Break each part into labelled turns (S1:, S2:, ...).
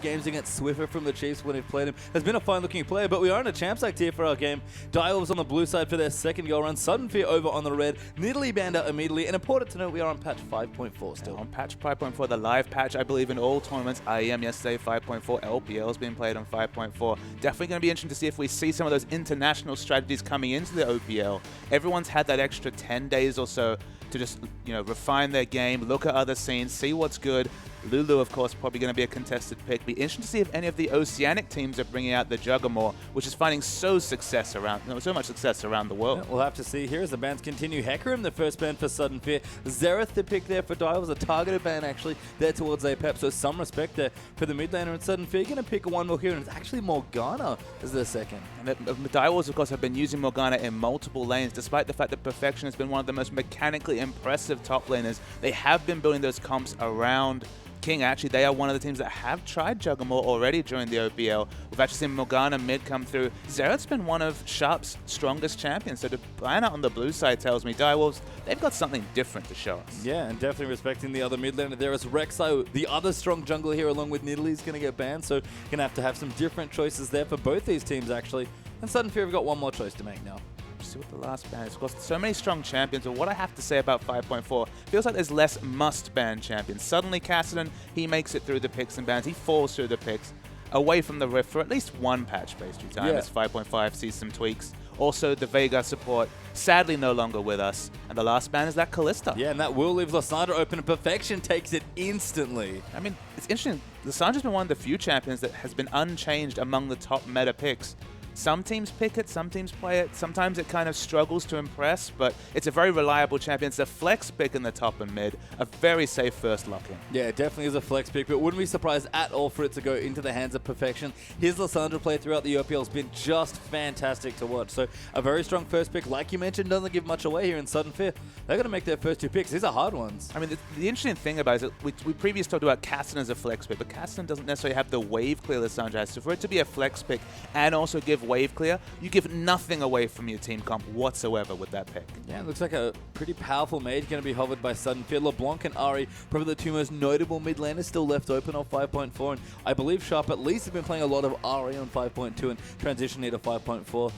S1: games against Swiffer from the Chiefs when we've played him. Has been a fine-looking player, but we are in a champs act here for our game. Direwolves on the blue side for their second goal run. Sudden Fear over on the red. Nidalee banned out immediately. And important to note, we are on patch 5.4 still.
S2: On patch 5.4, the live patch, I believe, in all tournaments. IEM yesterday, 5.4. LPL has been played on 5.4. Definitely going to be interesting to see if we see some of those international strategies coming into the OPL. Everyone's had that extra 10 days or so to just, refine their game, look at other scenes, see what's good. Lulu, of course, probably going to be a contested pick. Be interesting to see if any of the Oceanic teams are bringing out the Juggernaut, which is finding so much success around the world.
S1: Yeah, we'll have to see here as the bans continue. Hecarim, the first ban for Sudden Fear. Xerath, the pick there for Direwolves, a targeted ban actually there towards Apep. So some respect there for the mid laner. And Sudden Fear going to pick one more here, and it's actually Morgana as the second.
S2: And the Direwolves, of course, have been using Morgana in multiple lanes, despite the fact that Perfection has been one of the most mechanically impressive top laners. They have been building those comps around King. Actually, they are one of the teams that have tried Juggernaut already during the OPL. We've actually seen Morgana mid come through. Xerath's been one of Sharp's strongest champions, so to ban out on the blue side tells me Direwolves, they've got something different to show us.
S1: Yeah, and definitely respecting the other mid laner there is Rek'Sai, the other strong jungler here, along with Nidalee, is going to get banned, so going to have some different choices there for both these teams, actually. And Sudden Fear have got one more choice to make now.
S2: See what the last ban is. Of course, so many strong champions, but what I have to say about 5.4, feels like there's less must-ban champions. Suddenly, Kassadin, he makes it through the picks and bans. He falls through the picks, away from the Rift for at least one patch pastry time.
S1: Yeah.
S2: As 5.5 sees some tweaks. Also, the Vega support, sadly no longer with us. And the last ban is that Kalista.
S1: Yeah, and that will leave Lysandra open, and Perfection takes it instantly.
S2: I mean, it's interesting. Lysandra's been one of the few champions that has been unchanged among the top meta picks. Some teams pick it, some teams play it. Sometimes it kind of struggles to impress, but it's a very reliable champion. It's a flex pick in the top and mid, a very safe first lock-in.
S1: Yeah, it definitely is a flex pick, but wouldn't be surprised at all for it to go into the hands of Perfection. His Lysandra play throughout the OPL has been just fantastic to watch. So a very strong first pick, like you mentioned, doesn't give much away here in Sudden Fear. They're going to make their first two picks. These are hard ones.
S2: I mean, the interesting thing about it is that we previously talked about Kassadin as a flex pick, but Kassadin doesn't necessarily have the wave clear Lysandra has. So for it to be a flex pick and also give wave clear, you give nothing away from your team comp whatsoever with that pick.
S1: Yeah, it looks like a pretty powerful mage going to be hovered by Sudden Fear. LeBlanc and Ari, probably the two most notable mid laners still left open on 5.4, and I believe Sharp at least has been playing a lot of Ari on 5.2 and transitioning to 5.4.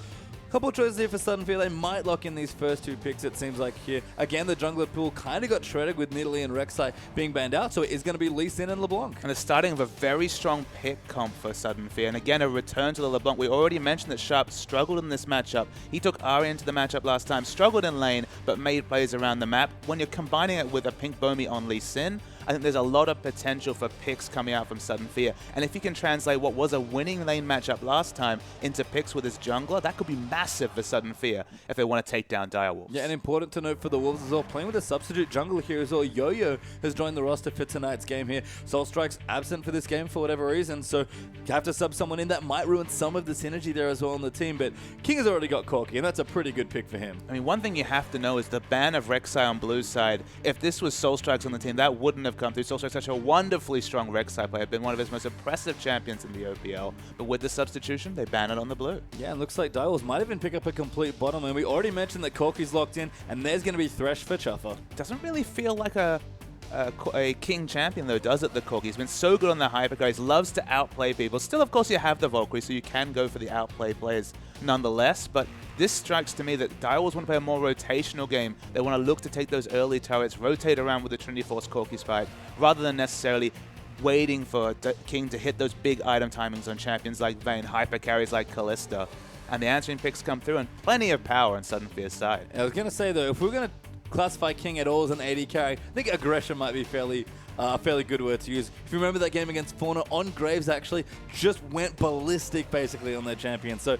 S1: Couple of choices here for Sudden Fear. They might lock in these first two picks, it seems like here. Again, the jungler pool kind of got shredded with Nidalee and Rek'Sai being banned out, so it is going to be Lee Sin and LeBlanc.
S2: And the starting of a very strong pick comp for Sudden Fear. And again, a return to the LeBlanc. We already mentioned that Sharp struggled in this matchup. He took Ari into the matchup last time, struggled in lane, but made plays around the map. When you're combining it with a pink Bomi on Lee Sin, I think there's a lot of potential for picks coming out from Sudden Fear. And if he can translate what was a winning lane matchup last time into picks with his jungler, that could be massive for Sudden Fear if they want to take down Direwolves.
S1: Yeah, and important to note for the Wolves as well, playing with a substitute jungler here as well. Yo-Yo has joined the roster for tonight's game here. Soul Strike's absent for this game for whatever reason, so you have to sub someone in. That might ruin some of the synergy there as well on the team, but King has already got Corki, and that's a pretty good pick for him.
S2: I mean, one thing you have to know is the ban of Rek'Sai on blue side. If this was Soul Strikes on the team, that wouldn't have come through. Soul Strike's such a wonderfully strong Rek'Sai player, been one of his most impressive champions in the OPL, but with the substitution, they ban it on the blue.
S1: Yeah, and looks like Direwolves might even pick up a complete bottom, and we already mentioned that Corki's locked in, and there's going to be Thresh for Chuffer.
S2: Doesn't really feel like a King champion, though, does it, the Corki? He's been so good on the hyper guys, loves to outplay people. Still, of course, you have the Valkyrie, so you can go for the outplay players nonetheless, but this strikes to me that Direwolves want to play a more rotational game. They want to look to take those early turrets, rotate around with the Trinity Force Corki Spike, rather than necessarily waiting for King to hit those big item timings on champions like Vayne, hyper carries like Kalista. And the answering picks come through, and plenty of power on Sudden Fear's side.
S1: I was going to say, though, if we're going to classify King at all as an AD carry, I think aggression might be fairly good word to use. If you remember that game against Fauna, on Graves actually just went ballistic basically on their champion. So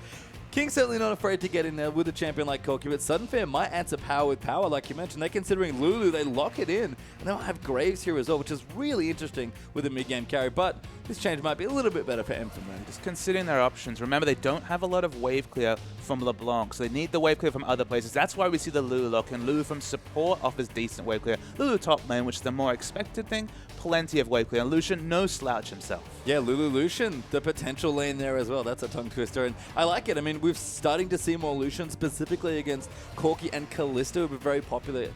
S1: King's certainly not afraid to get in there with a champion like Corki, but Sudden Fear might answer power with power, like you mentioned. They're considering Lulu, they lock it in, and they'll have Graves here as well, which is really interesting with a mid-game carry, but this change might be a little bit better for M from them.
S2: Just considering their options. Remember, they don't have a lot of wave clear from LeBlanc, so they need the wave clear from other places. That's why we see the Lulu lock, and Lulu from support offers decent wave clear. Lulu top lane, which is the more expected thing, plenty of wave clear. And Lucian, no slouch himself.
S1: Yeah, Lulu Lucian, the potential lane there as well. That's a tongue twister, and I like it. I mean, we're starting to see more Lucian, specifically against Corki and Kalista, who are very popular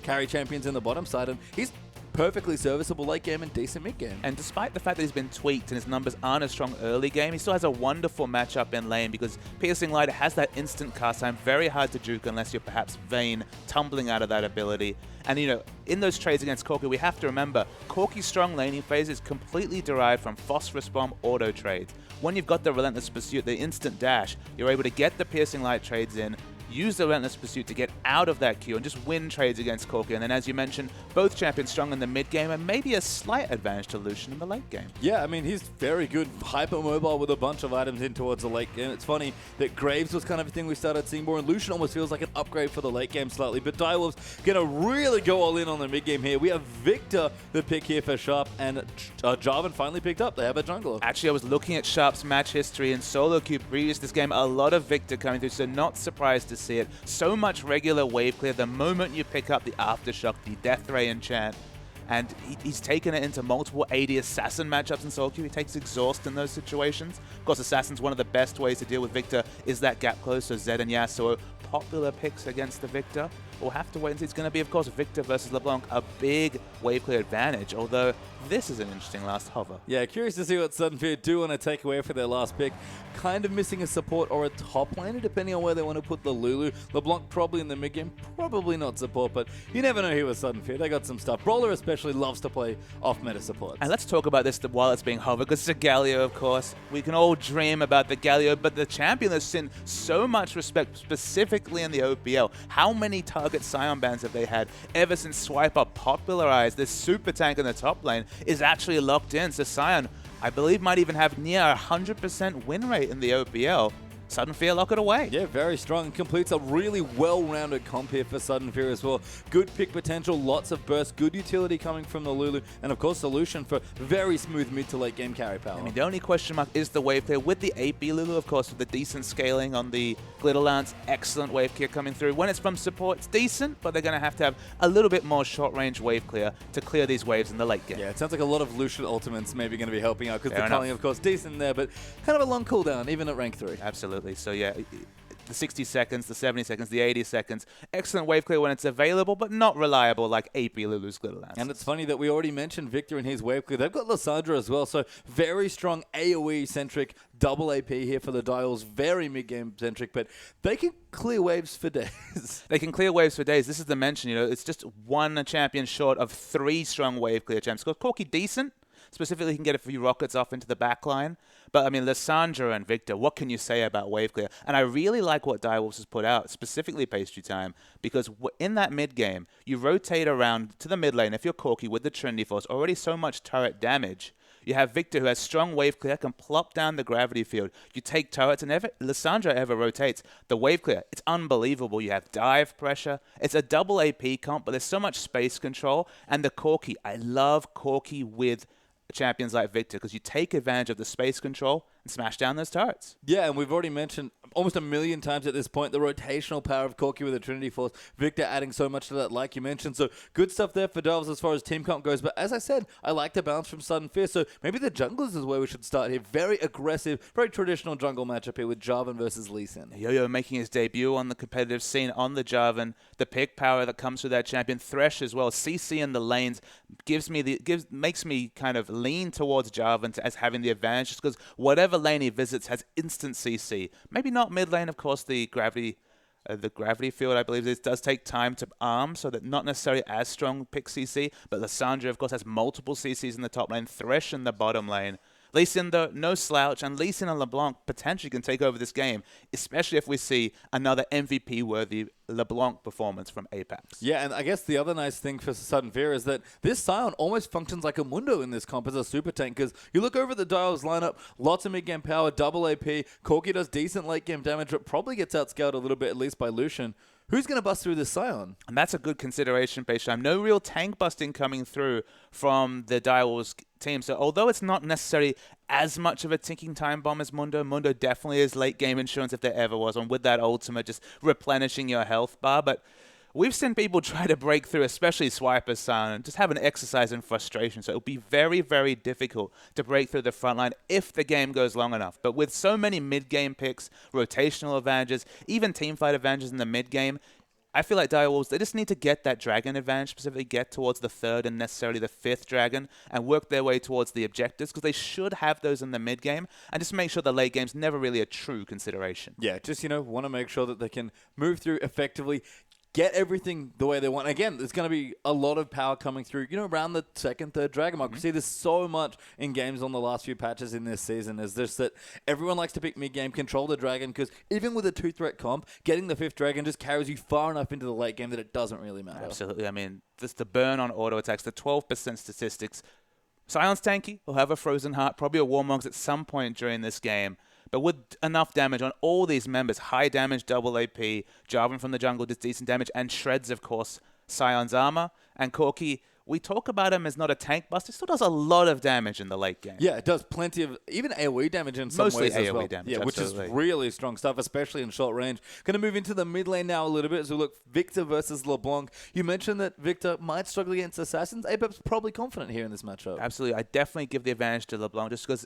S1: carry champions in the bottom side, and he's perfectly serviceable late game and decent mid game.
S2: And despite the fact that he's been tweaked and his numbers aren't as strong early game, he still has a wonderful matchup in lane because Piercing Light has that instant cast time, very hard to juke unless you're perhaps Vayne, tumbling out of that ability. And, you know, in those trades against Corki, we have to remember, Corki's strong laning phase is completely derived from Phosphorus Bomb auto trades. When you've got the Relentless Pursuit, the instant dash, you're able to get the Piercing Light trades in, use the Relentless Pursuit to get out of that queue and just win trades against Corki. And then, as you mentioned, both champions strong in the mid game and maybe a slight advantage to Lucian in the late game.
S1: Yeah, I mean, he's very good, hyper mobile with a bunch of items in towards the late game. It's funny that Graves was kind of a thing we started seeing more, and Lucian almost feels like an upgrade for the late game slightly. But Direwolves going to really go all in on the mid game here. We have Victor, the pick here for Sharp, and Jarvan finally picked up. They have a jungler.
S2: Actually, I was looking at Sharp's match history in solo queue previous this game. A lot of Victor coming through, so not surprised to see it. So much regular wave clear the moment you pick up the Aftershock, the Death Ray enchant, and he's taken it into multiple AD Assassin matchups in solo queue. He takes Exhaust in those situations. Of course, Assassin's one of the best ways to deal with Victor is that gap close, so Zed and Yasuo, popular picks against the Victor. We'll have to wait and see. It's going to be, of course, Victor versus LeBlanc, a big wave clear advantage, although this is an interesting last hover.
S1: Yeah, curious to see what Sudden Fear do want to take away for their last pick. Kind of missing a support or a top laner, depending on where they want to put the Lulu. LeBlanc probably in the mid game, probably not support, but you never know who with Sudden Fear. They got some stuff. Brawler especially loves to play off-meta supports.
S2: And let's talk about this while it's being hovered, because it's a Galio, of course. We can all dream about the Galio, but the champion has seen so much respect, specifically in the OPL. How many target Scion bans have they had ever since Swiper popularized this super tank in the top lane is actually locked in? So Scion, I believe, might even have near 100% win rate in the OPL. Sudden Fear lock it away.
S1: Yeah, very strong. And completes a really well-rounded comp here for Sudden Fear as well. Good pick potential, lots of burst, good utility coming from the Lulu, and of course solution for very smooth mid to late game carry power.
S2: I mean, the only question mark is the wave clear with the AP Lulu, of course, with the decent scaling on the Glitter Lance. Excellent wave clear coming through. When it's from support, it's decent, but they're going to have a little bit more short-range wave clear to clear these waves in the late game.
S1: Yeah, it sounds like a lot of Lucian ultimates maybe going to be helping out because the culling, of course, decent there, but kind of a long cooldown, even at rank 3.
S2: Absolutely. So yeah, the 60 seconds, the 70 seconds, the 80 seconds. Excellent wave clear when it's available, but not reliable like AP Lulu's Glitter Lance.
S1: And it's funny that we already mentioned Victor and his wave clear. They've got Lissandra as well, so very strong AoE-centric double AP here for the Dials. Very mid-game centric, but they can clear waves for days.
S2: They can clear waves for days. This is the mention, you know, it's just one champion short of 3 strong wave clear champs. Corki decent. Specifically, he can get a few rockets off into the back line. But, I mean, Lissandra and Victor, what can you say about wave clear? And I really like what Direwolves has put out, specifically Pastry Time, because in that mid game, you rotate around to the mid lane. If you're Corki with the Trinity Force, already so much turret damage, you have Victor, who has strong wave clear, can plop down the gravity field. You take turrets, and Lissandra ever rotates. The wave clear, it's unbelievable. You have dive pressure. It's a double AP comp, but there's so much space control. And the Corki, I love Corki with champions like Victor because you take advantage of the space control and smash down those turrets.
S1: Yeah, and we've already mentioned almost a million times at this point the rotational power of Corki with the Trinity Force. Victor adding so much to that, like you mentioned. So good stuff there for Delves as far as team comp goes. But as I said, I like the bounce from Sudden Fear. So maybe the junglers is where we should start here. Very aggressive, very traditional jungle matchup here with Jarvan versus Lee Sin.
S2: Yo-Yo making his debut on the competitive scene on the Jarvan. The pick power that comes through that champion. Thresh as well. CC in the lanes makes me kind of lean towards Jarvan as having the advantage, just because whatever lane he visits has instant CC. Maybe not mid lane, of course. The gravity field, I believe, this does take time to arm, so that not necessarily as strong pick CC. But Lissandra, of course, has multiple CCs in the top lane. Thresh in the bottom lane. Lee Sin, though, no slouch, and Lee Sin and LeBlanc potentially can take over this game, especially if we see another MVP-worthy LeBlanc performance from Apex.
S1: Yeah, and I guess the other nice thing for Sudden Fear is that this Scion almost functions like a Mundo in this comp as a super tank, because you look over the Dials lineup, lots of mid-game power, double AP, Corki does decent late-game damage, but probably gets outscaled a little bit, at least by Lucian. Who's going to bust through this Scion?
S2: And that's a good consideration, Pastime. No real tank busting coming through from the Direwolves team. So although it's not necessarily as much of a ticking time bomb as Mundo, Mundo definitely is late game insurance if there ever was one, with that ultimate just replenishing your health bar. But we've seen people try to break through, especially Swiper's Son, and just have an exercise in frustration. So it'll be very, very difficult to break through the front line if the game goes long enough. But with so many mid-game picks, rotational advantages, even teamfight advantages in the mid-game, I feel like Dire Wolves, they just need to get that dragon advantage, specifically get towards the 3rd and necessarily the 5th dragon, and work their way towards the objectives, because they should have those in the mid game, and just make sure the late game's never really a true consideration.
S1: Yeah, just, want to make sure that they can move through effectively, get everything the way they want. Again, there's going to be a lot of power coming through, around the 2nd, 3rd dragon mark. We see this so much in games on the last few patches in this season, is just that everyone likes to pick mid-game, control the dragon, because even with a 2-threat comp, getting the 5th dragon just carries you far enough into the late game that it doesn't really matter.
S2: Absolutely. I mean, just the burn on auto attacks, the 12% statistics. Sion's tanky. He'll have a Frozen Heart, probably a Warmogs at some point during this game. But with enough damage on all these members, high damage, double AP, Jarvan from the jungle does decent damage, and shreds, of course, Sion's armor. And Corki, we talk about him as not a tank buster, still does a lot of damage in the late game.
S1: Yeah, it does plenty of, even AoE damage in some
S2: Mostly
S1: ways as
S2: AoE
S1: well.
S2: damage,
S1: yeah, which is really strong stuff, especially in short range. Going to move into the mid lane now a little bit as we look Victor versus LeBlanc. You mentioned that Victor might struggle against Assassins. Apep's probably confident here in this matchup.
S2: Absolutely. I definitely give the advantage to LeBlanc just because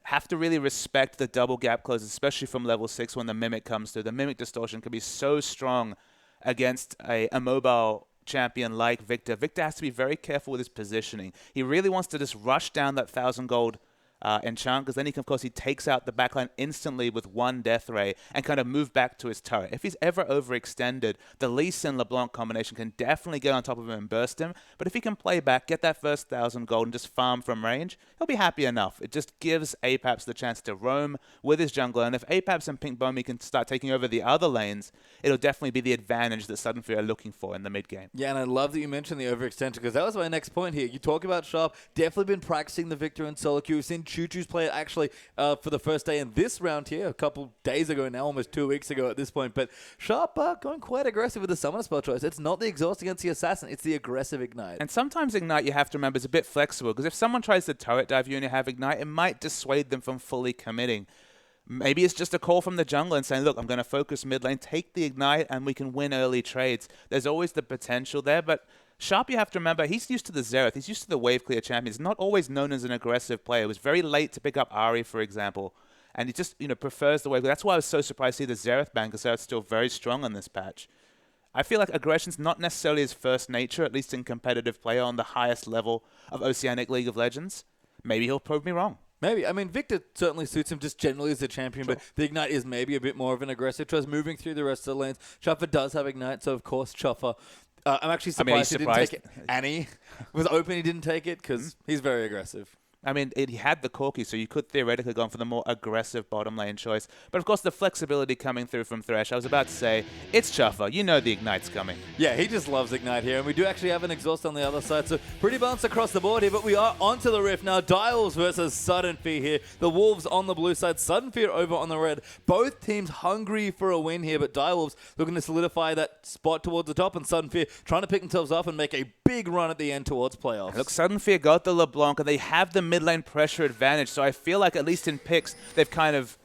S2: have to really respect the double gap close, especially from level 6 when the Mimic comes through. The Mimic distortion can be so strong against a mobile champion like Victor. Victor has to be very careful with his positioning. He really wants to just rush down that 1,000 gold enchant, because then he takes out the backline instantly with one death ray and kind of move back to his turret. If he's ever overextended, the Lee Sin LeBlanc combination can definitely get on top of him and burst him. But if he can play back, get that first 1,000 gold and just farm from range, he'll be happy enough. It just gives Apaps the chance to roam with his jungler. And if Apaps and Pink Bombi can start taking over the other lanes, it'll definitely be the advantage that Sudden Fear are looking for in the mid game.
S1: Yeah, and I love that you mentioned the overextension, because that was my next point here. You talk about Sharp, definitely been practicing the Victor and solo queue. We've seen Choo-Choo's play it actually for the first day in this round here, a couple days ago now, almost 2 weeks ago at this point. But Sharp going quite aggressive with the summoner spell choice. It's not the exhaust against the assassin, it's the aggressive ignite.
S2: And sometimes ignite, you have to remember, is a bit flexible, because if someone tries to turret dive you and you have ignite, it might dissuade them from fully committing. Maybe it's just a call from the jungler and saying, look, I'm going to focus mid lane, take the ignite, and we can win early trades. There's always the potential there, but Sharp, you have to remember, he's used to the Xerath. He's used to the wave clear champion. He's not always known as an aggressive player. He was very late to pick up Ahri, for example. And he just, prefers the wave clear. That's why I was so surprised to see the Xerath ban, because Xerath's still very strong on this patch. I feel like aggression's not necessarily his first nature, at least in competitive play on the highest level of Oceanic League of Legends. Maybe he'll prove me wrong.
S1: Maybe. I mean, Victor certainly suits him just generally as a champion, but the Ignite is maybe a bit more of an aggressive choice moving through the rest of the lanes. Chuffer does have Ignite, so of course Chuffer. I'm actually surprised he didn't take it. Annie was open, he didn't take it, because he's very aggressive.
S2: I mean, he had the Corki, so you could theoretically go for the more aggressive bottom lane choice. But of course, the flexibility coming through from Thresh. I was about to say, it's Chuffer. You know the Ignite's coming.
S1: Yeah, he just loves Ignite here. And we do actually have an exhaust on the other side, so pretty balanced across the board here. But we are onto the Rift now. Dials versus Sudden Fear here. The Wolves on the blue side, Sudden Fear over on the red. Both teams hungry for a win here, but Direwolves looking to solidify that spot towards the top, and Sudden Fear trying to pick themselves up and make a big run at the end towards playoffs.
S2: Look, Sudden Fear got the LeBlanc, and they have the mid lane pressure advantage, so I feel like at least in picks they've kind of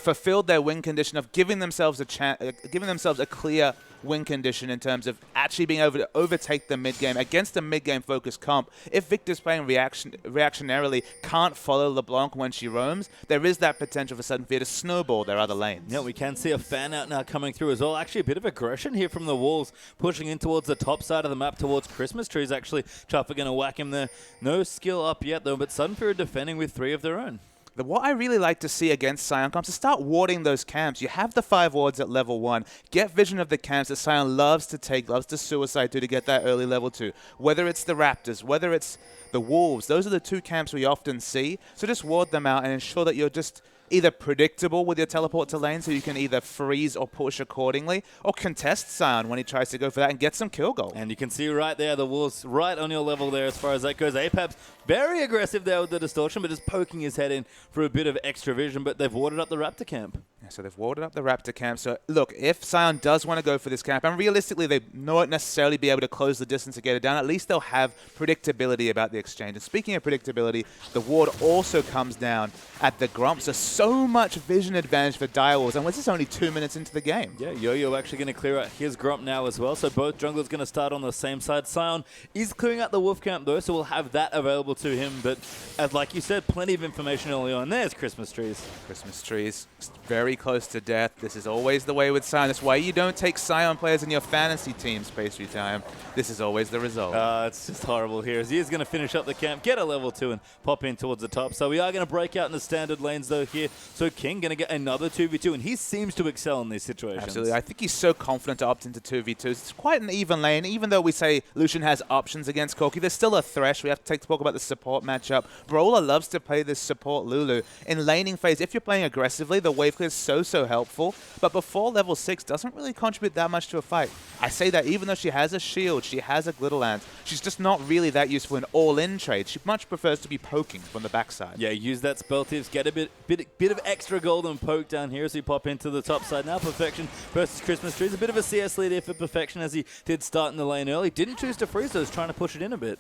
S2: fulfilled their win condition of giving themselves a clear win condition in terms of actually being able to overtake the mid game against a mid game focused comp. If Victor's playing reactionarily, can't follow LeBlanc when she roams, there is that potential for Sudden Fear to snowball their other lanes.
S1: Yeah, we can see a fan out now coming through as well. Actually, a bit of aggression here from the Wolves, pushing in towards the top side of the map towards Christmas trees. Actually, Chuffer going to whack him there. No skill up yet though, but Sudden Fear are defending with 3 of their own.
S2: What I really like to see against Sion comps is start warding those camps. You have the 5 wards at level 1. Get vision of the camps that Sion loves to suicide to get that early level 2. Whether it's the Raptors, whether it's the Wolves, those are the 2 camps we often see. So just ward them out and ensure that you're just either predictable with your teleport to lane, so you can either freeze or push accordingly, or contest Sion when he tries to go for that and get some kill goal.
S1: And you can see right there, the Wolves right on your level there as far as that goes. Apap's very aggressive there with the distortion, but just poking his head in for a bit of extra vision, but they've warded up the Raptor camp.
S2: Yeah, so they've warded up the Raptor camp. So look, if Sion does want to go for this camp, and realistically they won't necessarily be able to close the distance to get it down, at least they'll have predictability about the exchange. And speaking of predictability, the ward also comes down at the Grump. So much vision advantage for Direwolves, and this is only 2 minutes into the game.
S1: Yeah, Yo-Yo actually going to clear out his Grump now as well, so both junglers going to start on the same side. Sion is clearing out the Wolf camp though, so we'll have that available to him, but as like you said, plenty of information early on. There's Christmas trees.
S2: Christmas trees, very very close to death. This is always the way with Sion. That's why you don't take Sion players in your fantasy teams, Pastry Time. This is always the result.
S1: It's just horrible here. As he is going to finish up the camp, get a level 2, and pop in towards the top. So we are going to break out in the standard lanes, though, here. So King going to get another 2v2, and he seems to excel in these situations.
S2: Absolutely. I think he's so confident to opt into 2v2s. It's quite an even lane. Even though we say Lucian has options against Corki, there's still a Thresh. We have to talk about the support matchup. Brawler loves to play this support Lulu. In laning phase, if you're playing aggressively, the wave clear is so helpful. But before level 6, doesn't really contribute that much to a fight. I say that even though she has a shield, she has a Glitterland, she's just not really that useful in all-in trades. She much prefers to be poking from the backside.
S1: Yeah, use that spell tips, get a bit of extra gold and poke down here as we pop into the top side. Now Perfection versus Christmas Trees. A bit of a CS lead here for Perfection as he did start in the lane early. Didn't choose to freeze those, trying to push it in a bit.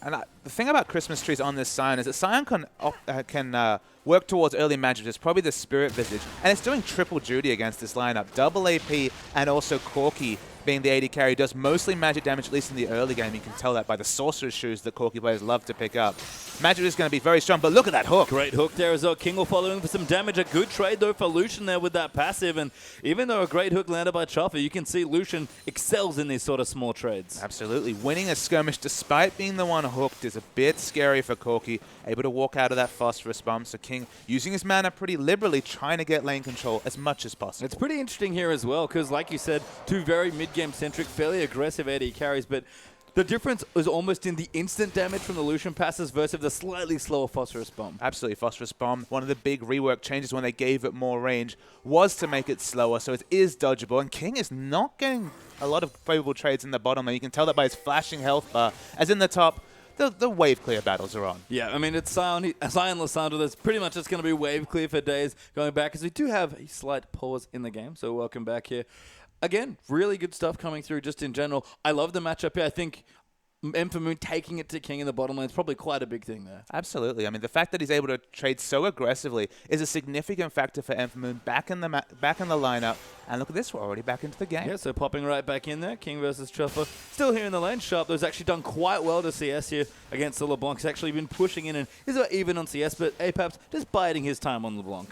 S2: And the thing about Christmas Trees on this Sion is that Sion can work towards early magic. It's probably the Spirit Visage, and it's doing triple duty against this lineup. Double AP and also Corki being the AD carry does mostly magic damage, at least in the early game. You can tell that by the Sorcerer's Shoes that Corki players love to pick up. Magic is going to be very strong, but look at that hook.
S1: Great hook there as well. King will follow in for some damage. A good trade, though, for Lucian there with that passive. And even though a great hook landed by Chopper, you can see Lucian excels in these sort of small trades.
S2: Absolutely. Winning a skirmish despite being the one hooked is a bit scary for Corki. Able to walk out of that phosphorus bomb. So King using his mana pretty liberally, trying to get lane control as much as possible.
S1: It's pretty interesting here as well, because like you said, two very mid-game centric, fairly aggressive AD carries, but the difference is almost in the instant damage from the Lucian passes versus the slightly slower Phosphorus Bomb.
S2: Absolutely. Phosphorus Bomb, one of the big rework changes when they gave it more range, was to make it slower, so it is dodgeable. And King is not getting a lot of favorable trades in the bottom lane. You can tell that by his flashing health bar. As in the top, the wave clear battles are on.
S1: Yeah, I mean, it's Sion Lissandra. That's pretty much just going to be wave clear for days going back, because we do have a slight pause in the game, so welcome back here. Again, really good stuff coming through just in general. I love the matchup here. I think Moon taking it to King in the bottom lane is probably quite a big thing there.
S2: Absolutely. I mean, the fact that he's able to trade so aggressively is a significant factor for Moon back in the lineup. And look at this, we're already back into the game.
S1: Yeah, so popping right back in there. King versus Chopper. Still here in the lane. Sharp, though, has actually done quite well to CS here against the LeBlanc. He's actually been pushing in and is about even on CS, but Apaps just biding his time on LeBlanc.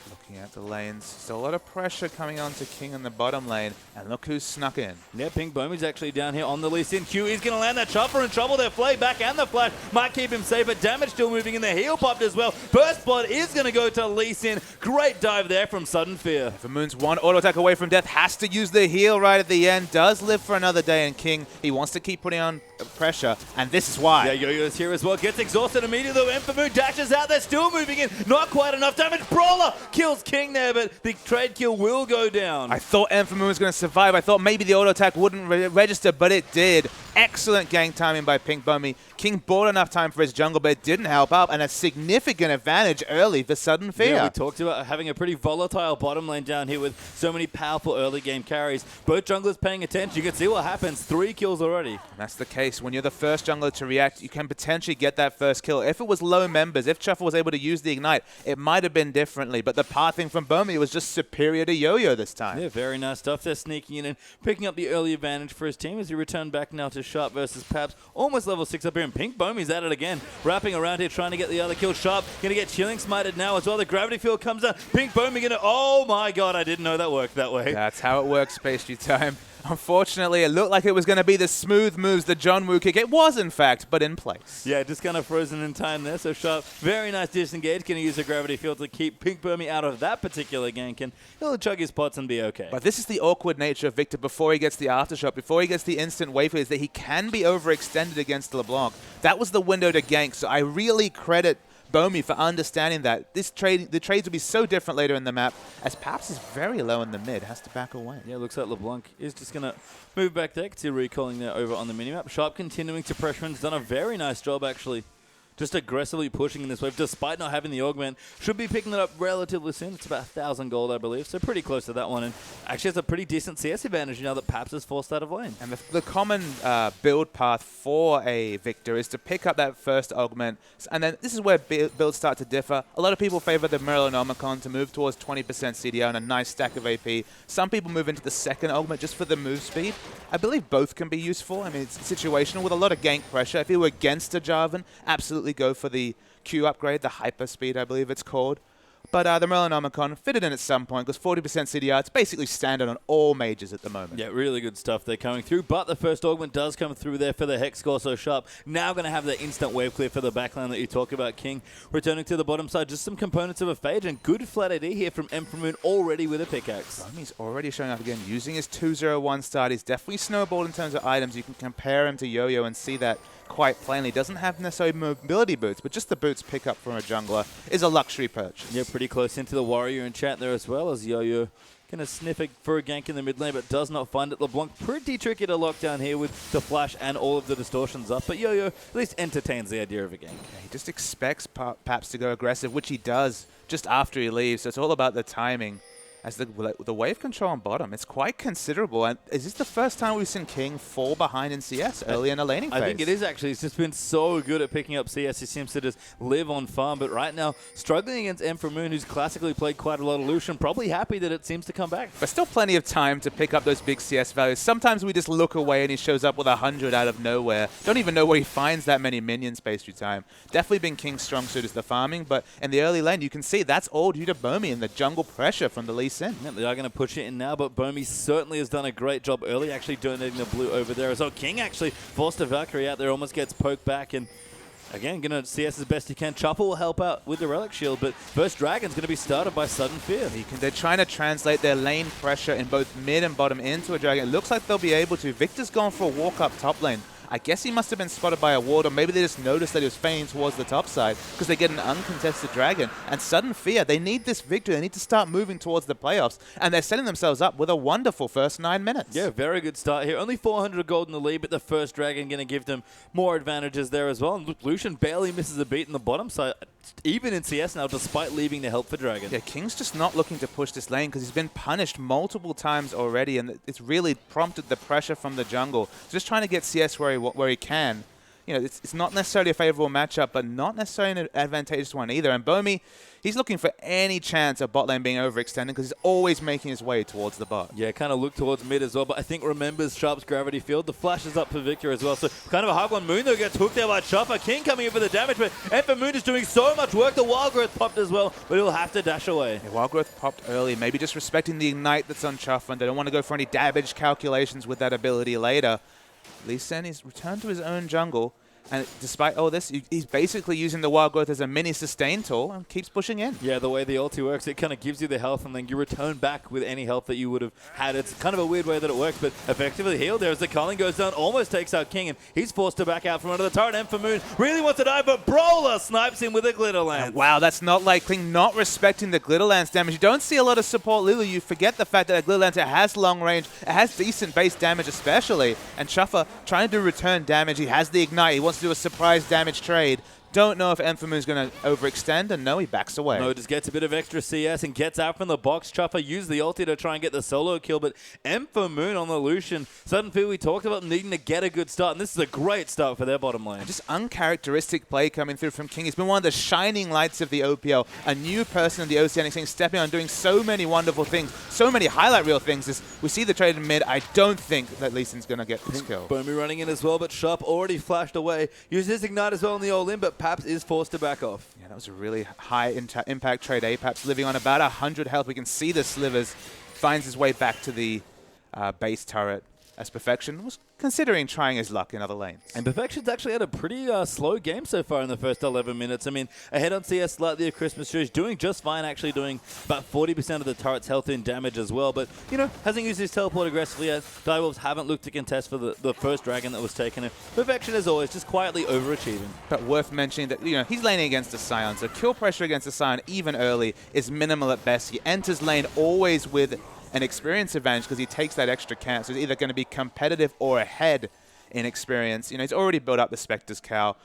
S2: Looking at the lanes, still a lot of pressure coming on to King in the bottom lane, and look who's snuck in.
S1: Yeah, Pink Boomy's actually down here on the Lee Sin Q. He's going to land that Chopper in trouble there. Flay back and the flash might keep him safe, but damage still moving in. The heal popped as well. Burst Blood is going to go to Lee Sin. Great dive there from Sudden Fear.
S2: Moon's one auto attack away from death, has to use the heal right at the end, does live for another day, and King, he wants to keep putting on pressure, and this is why.
S1: Yeah, Yo-Yo's here as well. Gets exhausted immediately, though. Moon dashes out. They're still moving in. Not quite enough damage. Brawler kills King there, but the trade kill will go down.
S2: I thought Moon was going to survive. I thought maybe the auto attack wouldn't register, but it did. Excellent gang timing by Pink Bummy. King bought enough time for his jungle, but it didn't help out, and a significant advantage early for Sudden Fear.
S1: Yeah, we talked about having a pretty volatile bottom lane down here with so many powerful early game carries. Both junglers paying attention. You can see what happens. 3 kills already.
S2: And that's the case. When you're the first jungler to react, you can potentially get that first kill. If it was low members, if Chuffle was able to use the Ignite, it might have been differently, but the pathing from Bummy was just superior to Yo-Yo this time.
S1: Yeah, very nice stuff. They're sneaking in and picking up the early advantage for his team as he returned back now to Sharp versus Paps. Almost level 6 up here, and Pink Bomy's at it again. Wrapping around here, trying to get the other kill. Sharp going to get Chilling Smited now as well. The gravity field comes down. Pink Bomy going to... Oh my god, I didn't know that worked that way.
S2: That's how it works, Pastry Time. Unfortunately, it looked like it was going to be the smooth moves, the John Woo kick. It was, in fact, but in place.
S1: Yeah, just kind of frozen in time there. So Sharp, very nice disengage. Going to use the gravity field to keep Pink Bomy out of that particular gank, and he'll chug his pots and be okay.
S2: But this is the awkward nature of Victor before he gets the aftershock, before he gets the instant wave is that he can be overextended against LeBlanc. That was the window to gank, so I really credit Bomy for understanding that. The trades will be so different later in the map, as Paps is very low in the mid, has to back away.
S1: Yeah, looks like LeBlanc is just going to move back there. Can see recalling there over on the minimap. Sharp continuing to pressure and has done a very nice job, actually. Just aggressively pushing in this wave, despite not having the augment. Should be picking it up relatively soon. It's about 1,000 gold, I believe, so pretty close to that one. And actually has a pretty decent CS advantage now that Paps is forced out of lane.
S2: And the common build path for a Victor is to pick up that first augment. And then this is where builds start to differ. A lot of people favor the Merlinomicon to move towards 20% CDR and a nice stack of AP. Some people move into the second augment just for the move speed. I believe both can be useful. I mean, it's situational with a lot of gank pressure. If you were against a Jarvan, absolutely go for the Q upgrade, the hyper speed, I believe it's called. But the Merlinomicon fitted in at some point because 40% CDR, it's basically standard on all majors at the moment.
S1: Yeah, really good stuff there coming through. But the first augment does come through there for the Hex score so sharp. Now going to have that instant wave clear for the backline that you talk about, King. Returning to the bottom side, just some components of a Phage and good flat AD here from Emperor already with a pickaxe.
S2: He's already showing up again using his 201 start. He's definitely snowballed in terms of items. You can compare him to Yo-Yo and see that quite plainly. Doesn't have necessarily mobility boots, but just the boots pick up from a jungler is a luxury purchase.
S1: Yeah, pretty close into the Warrior in chat there as well as Yo-Yo. Going to sniff it for a gank in the mid lane, but does not find it. LeBlanc pretty tricky to lock down here with the flash and all of the distortions up, but Yo-Yo at least entertains the idea of a gank.
S2: Yeah, he just expects Paps to go aggressive, which he does just after he leaves, so it's all about the timing. As the wave control on bottom, it's quite considerable. And is this the first time we've seen King fall behind in CS early in a laning phase?
S1: I think it is actually. He's just been so good at picking up CS. He seems to just live on farm. But right now, struggling against Emperor Moon, who's classically played quite a lot of Lucian. Probably happy that it seems to come back.
S2: But still plenty of time to pick up those big CS values. Sometimes we just look away and he shows up with 100 out of nowhere. Don't even know where he finds that many minions space through time. Definitely been King's strong suit is the farming. But in the early lane, you can see that's all due to Bomi and the jungle pressure from the Lee Sin.
S1: Yeah, they are going to push it in now, but Bomi certainly has done a great job early, actually donating the blue over there as well. King actually forced a Valkyrie out there, almost gets poked back, and again, going to CS as best he can. Chopper will help out with the Relic Shield, but first Dragon's going to be started by Sudden Fear.
S2: They're trying to translate their lane pressure in both mid and bottom into a Dragon. It looks like they'll be able to. Victor's gone for a walk up top lane. I guess he must have been spotted by a ward, or maybe they just noticed that he was feigning towards the top side because they get an uncontested Dragon. And Sudden Fear, they need this victory. They need to start moving towards the playoffs. And they're setting themselves up with a wonderful first 9 minutes.
S1: Yeah, very good start here. Only 400 gold in the lead, but the first Dragon going to give them more advantages there as well. And Lucian barely misses a beat in the bottom side, even in CS now, despite leaving the help for Dragon.
S2: Yeah, King's just not looking to push this lane because he's been punished multiple times already, and it's really prompted the pressure from the jungle. Just trying to get CS where he can. You know, it's not necessarily a favorable matchup, but not necessarily an advantageous one either. And Bomi, he's looking for any chance of bot lane being overextended because he's always making his way towards the bot. Yeah,
S1: kind of look towards mid as well, but I think remembers Sharp's gravity field. The flash is up for Victor as well, so kind of a hard one. Moon, though, gets hooked there by Chopper. King coming in for the damage, but Emperor Moon is doing so much work. The Wild Growth popped as well, but he'll have to dash away.
S2: Yeah, Wild Growth popped early, maybe just respecting the Ignite that's on Chopper, and they don't want to go for any damage calculations with that ability later. Lee Sin is returned to his own jungle, and despite all this, he's basically using the Wild Growth as a mini sustain tool and keeps pushing in.
S1: Yeah, the way the ulti works, it kind of gives you the health, and then you return back with any health that you would have had. It's kind of a weird way that it works, but effectively healed there as the Culling goes down, almost takes out King, and he's forced to back out from under the turret. Emperor Moon really wants to die, but Brawler snipes him with a Glitter Lance.
S2: Wow, that's not like King not respecting the Glitter Lance damage. You don't see a lot of support Lulu. You forget the fact that a Glitter Lance, it has long range, it has decent base damage especially, and Chuffa trying to do return damage. He has the Ignite. He wants to do a surprise damage trade. Don't know if Emperor is going to overextend, and no, he backs away.
S1: No, just gets a bit of extra CS and gets out from the box. Chopper used the ulti to try and get the solo kill, but Emperor Moon on the Lucian. Sudden Fear, we talked about needing to get a good start, and this is a great start for their bottom lane.
S2: Just uncharacteristic play coming through from King. He's been one of the shining lights of the OPL, a new person in the Oceania scene, stepping on, doing so many wonderful things, so many highlight reel things. As we see the trade in mid, I don't think that Lee Sin's going to get this kill.
S1: Bomi running in as well, but Sharp already flashed away. Used his Ignite as well in the all-in, but Paps is forced to back off.
S2: Yeah, that was a really high impact trade. Paps living on about 100 health. We can see the slivers. Finds his way back to the base turret as Perfection was considering trying his luck in other lanes.
S1: And Perfection's actually had a pretty slow game so far in the first 11 minutes. I mean, ahead on CS slightly of Christmas Tree, doing just fine, actually doing about 40% of the turret's health in damage as well. But, you know, hasn't used his teleport aggressively yet. Direwolves haven't looked to contest for the first Dragon that was taken. Perfection, as always, just quietly overachieving.
S2: But worth mentioning that, you know, he's laning against a Scion, so kill pressure against a Scion, even early, is minimal at best. He enters lane always with an experience advantage because he takes that extra camp, so he's either going to be competitive or ahead in experience. You know, he's already built up the Spectre's Cow.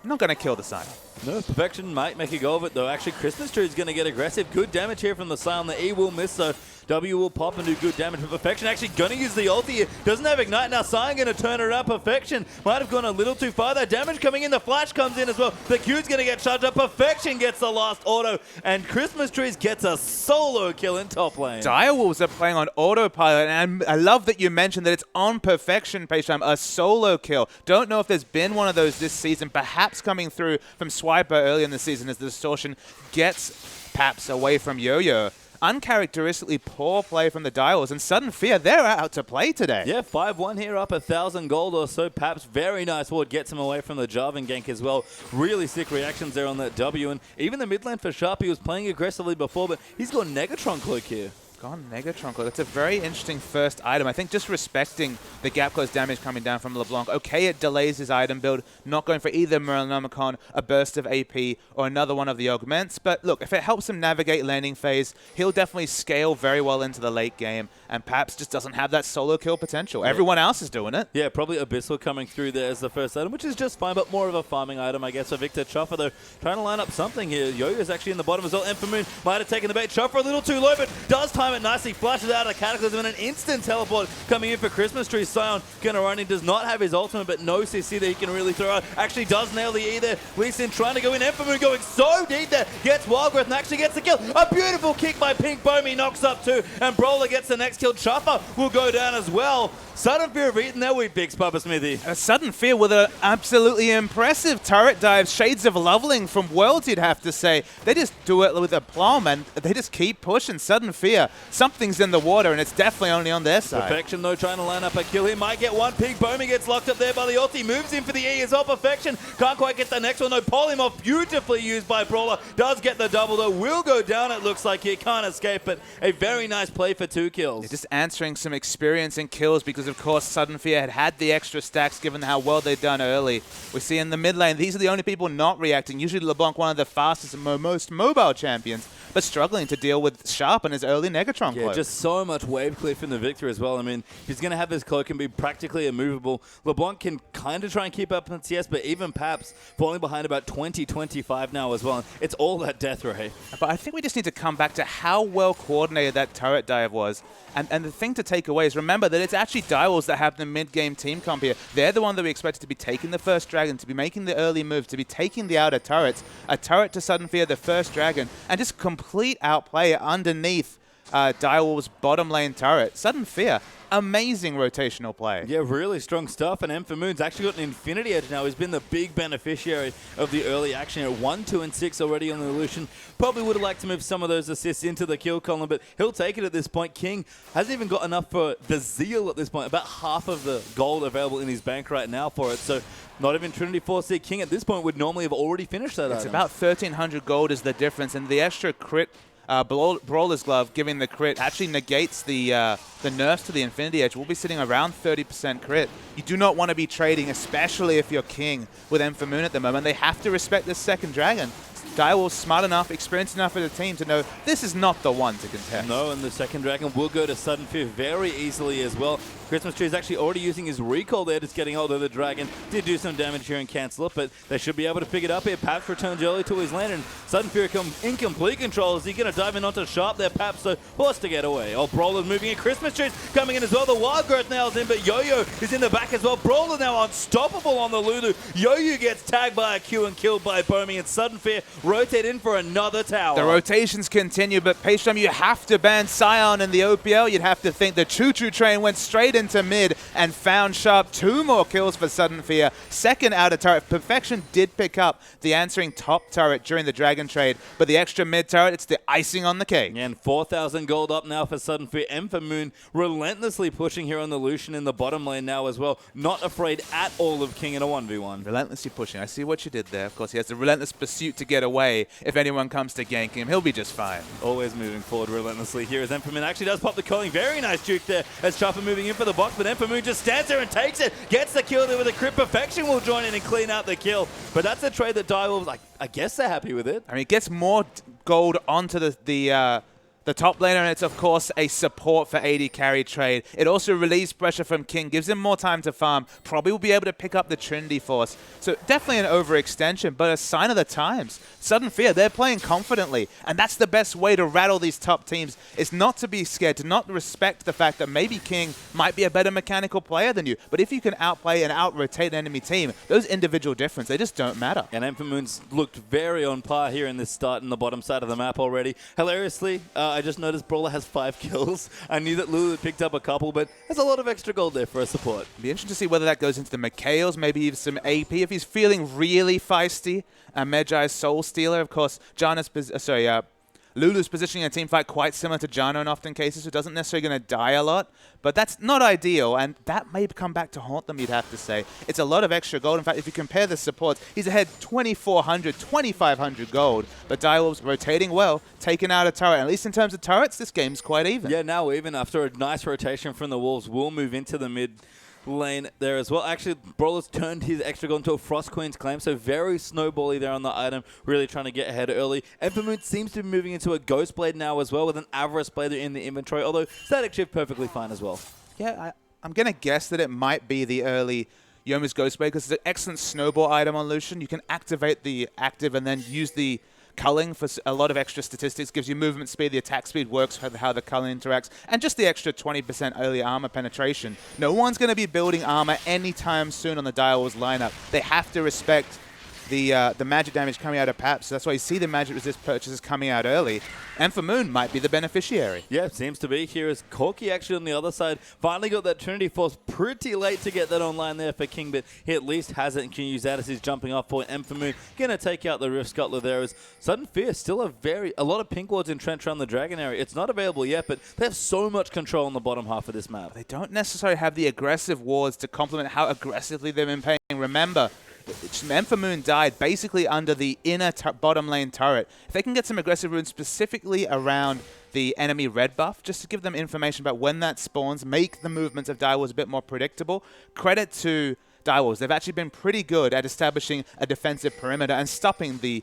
S2: Not going to kill the Scion.
S1: No, Perfection might make a go of it, though. Actually, Christmas Tree is going to get aggressive. Good damage here from the Scion. The E will miss, so W will pop and do good damage. But Perfection actually going to use the ulti here. Doesn't have Ignite. Now Scion going to turn it up. Perfection might have gone a little too far. That damage coming in. The flash comes in as well. The Q's going to get charged up. Perfection gets the last auto. And Christmas Trees gets a solo kill in top lane.
S2: Direwolves are playing on autopilot. And I love that you mentioned that it's on Perfection, page time, a solo kill. Don't know if there's been one of those this season. Perhaps coming through from Swiper early in the season as the Distortion gets Paps away from Yo-Yo. Uncharacteristically poor play from the Direwolves, and Sudden Fear, they're out to play today.
S1: Yeah, 5-1 here, up 1,000 gold or so. Paps, very nice ward, gets him away from the Jarvan gank as well. Really sick reactions there on that W, and even the mid lane for Sharp, he was playing aggressively before, but he's got Negatron Cloak here.
S2: Gone Negatron Cloak. That's a very interesting first item. I think just respecting the gap close damage coming down from LeBlanc. Okay, it delays his item build, not going for either Morellonomicon, a burst of AP, or another one of the augments. But look, if it helps him navigate laning phase, he'll definitely scale very well into the late game. And Paps just doesn't have that solo kill potential. Everyone else is doing it. Yeah,
S1: probably Abyssal coming through there as the first item, which is just fine, but more of a farming item, I guess, for Victor. Chuffer, though, trying to line up something here. Yo-Yo's actually in the bottom as well. Emphamoon might have taken the bait. Chuffer a little too low, but does time it nicely. Flushes out of the Cataclysm and an instant teleport coming in for Christmas Tree. Sion gonna run in, does not have his ultimate, but no CC that he can really throw out. Actually does nail the E there. Lee Sin trying to go in. Emphamoon going so deep there. Gets Wild Growth and actually gets the kill. A beautiful kick by Pink Bomi, knocks up two, and Brawler gets the next kill. Chuffer will go down as well. Sudden Fear have eaten their wheat bix, Papa Smithy.
S2: A Sudden Fear with an absolutely impressive turret dive. Shades of Leveling from Worlds, you'd have to say. They just do it with a plum, and they just keep pushing. Sudden Fear. Something's in the water, and it's definitely only on their side.
S1: Perfection, though, trying to line up a kill. He might get one. Pink Bomi gets locked up there by the ulti. Moves in for the E as well. Perfection. Can't quite get the next one, though. Polymorph, beautifully used by Brawler. Does get the double, though. Will go down, it looks like. He can't escape, but a very nice play for 2 kills.
S2: Yeah, just answering some experience in kills because, of course, Sudden Fear had the extra stacks given how well they'd done early. We see in the mid lane, these are the only people not reacting. Usually LeBlanc, one of the fastest and most mobile champions, but struggling to deal with Sharp and his early Negatron Cloak.
S1: Yeah, just so much wave cliff in the Victor as well. I mean, if he's going to have this cloak and be practically immovable, LeBlanc can kind of try and keep up on CS, but even Paps falling behind about 20-25 now as well. It's all that death ray.
S2: But I think we just need to come back to how well coordinated that turret dive was. And the thing to take away is remember that it's actually Direwolves that have the mid-game team comp here. They're the one that we expected to be taking the first dragon, to be making the early move, to be taking the outer turrets. A turret to Sudden Fear, the first dragon, and just complete outplay underneath Direwolves' bottom lane turret. Sudden Fear, amazing rotational play.
S1: Yeah, really strong stuff. And Emphamoon's actually got an Infinity Edge now. He's been the big beneficiary of the early action here. 1, 2, and 6 already on the Illusion. Probably would have liked to move some of those assists into the kill column, but he'll take it at this point. King hasn't even got enough for the Zeal at this point. About half of the gold available in his bank right now for it. So not even Trinity 4C King at this point would normally have already finished that
S2: It's
S1: item.
S2: about 1,300 gold is the difference, and the extra crit Brawler's Glove giving the crit actually negates the nerfs to the Infinity Edge. We'll be sitting around 30% crit. You do not want to be trading, especially if you're King with Emphamoon at the moment. They have to respect this second dragon. Direwolves smart enough, experienced enough as a team to know this is not the one to contest.
S1: No, and the second dragon will go to Sudden Fear very easily as well. Christmas Tree is actually already using his recall there, just getting hold of the dragon. Did do some damage here and cancel it, but they should be able to pick it up here. Paps returns early to his lane, and Sudden Fear in complete control. Is he going to dive in onto Sharp there? Paps, so forced to get away. Oh, Brawler's moving in. Christmas Tree's coming in as well. The Wild Growth nails in, but Yo-Yo is in the back as well. Brawler now unstoppable on the Lulu. Yo-Yo gets tagged by a Q and killed by Bomi, and Sudden Fear rotate in for another tower.
S2: The rotations continue, but Paystrom, you have to ban Sion in the OPL. You'd have to think the choo-choo train went straight into mid and found Sharp. 2 more kills for Sudden Fear. Second outer turret. Perfection did pick up the answering top turret during the dragon trade, but the extra mid turret, it's the icing on the cake.
S1: And 4,000 gold up now for Sudden Fear. Emphamoon relentlessly pushing here on the Lucian in the bottom lane now as well. Not afraid at all of King in a 1v1.
S2: Relentlessly pushing. I see what you did there. Of course, he has the relentless pursuit to get away. If anyone comes to gank him, he'll be just fine.
S1: Always moving forward relentlessly here as Emphamoon actually does pop the calling. Very nice juke there as Chuffer moving in for the box, but Emphamoon just stands there and takes it. Gets the kill there with a crit. Perfection will join in and clean out the kill. But that's a trade that Direwolves, I guess they're happy with it.
S2: I mean, it gets more gold onto the top laner, and it's, of course, a support for AD carry trade. It also relieves pressure from King, gives him more time to farm. Probably will be able to pick up the Trinity Force. So definitely an overextension, but a sign of the times. Sudden Fear, they're playing confidently, and that's the best way to rattle these top teams, is not to be scared, to not respect the fact that maybe King might be a better mechanical player than you. But if you can outplay and out-rotate an enemy team, those individual differences, they just don't matter.
S1: And Emphamoon's looked very on par here in this start in the bottom side of the map already. Hilariously, I just noticed Brawler has 5 kills. I knew that Lulu had picked up a couple, but there's a lot of extra gold there for a support.
S2: It'll be interesting to see whether that goes into the Mikhails, maybe even some AP. If he's feeling really feisty, Medjai's Soul Stealer, of course, Lulu's positioning a team fight quite similar to Jano in often cases, who doesn't necessarily going to die a lot, but that's not ideal, and that may come back to haunt them, you'd have to say. It's a lot of extra gold. In fact, if you compare the supports, he's ahead 2,400, 2,500 gold, but Direwolves rotating well, taking out a turret. At least in terms of turrets, this game's quite even.
S1: Yeah, now even after a nice rotation from the Wolves, we'll move into the mid lane there as well. Actually, Brawler's turned his extra gold into a Frost Queen's claim, so very snowbally there on the item, really trying to get ahead early. Emphamoon seems to be moving into a Ghost Blade now as well, with an Avarice Blade in the inventory, although Static Shift perfectly fine as well.
S2: Yeah, I'm going to guess that it might be the early Yomu's Ghost Blade, because it's an excellent snowball item on Lucian. You can activate the active and then use the culling for a lot of extra statistics, gives you movement speed, the attack speed works for how the culling interacts, and just the extra 20% early armor penetration. No one's going to be building armor anytime soon on the Direwolves lineup. They have to respect the magic damage coming out of Paps, so that's why you see the magic resist purchases coming out early. Emphamoon might be the beneficiary.
S1: Yeah, seems to be. Here is Corki actually on the other side. Finally got that Trinity Force pretty late to get that online there for King, but he at least has it and can use that as he's jumping off for Emphamoon. Gonna take out the Rift Scuttler there. As Sudden Fear, still a lot of pink wards entrenched around the Dragon area. It's not available yet, but they have so much control on the bottom half of this map.
S2: They don't necessarily have the aggressive wards to complement how aggressively they've been playing. Remember, Emphamoon died basically under the inner bottom lane turret. If they can get some aggressive runes specifically around the enemy red buff, just to give them information about when that spawns, make the movements of Direwolves a bit more predictable. Credit to Direwolves. They've actually been pretty good at establishing a defensive perimeter and stopping the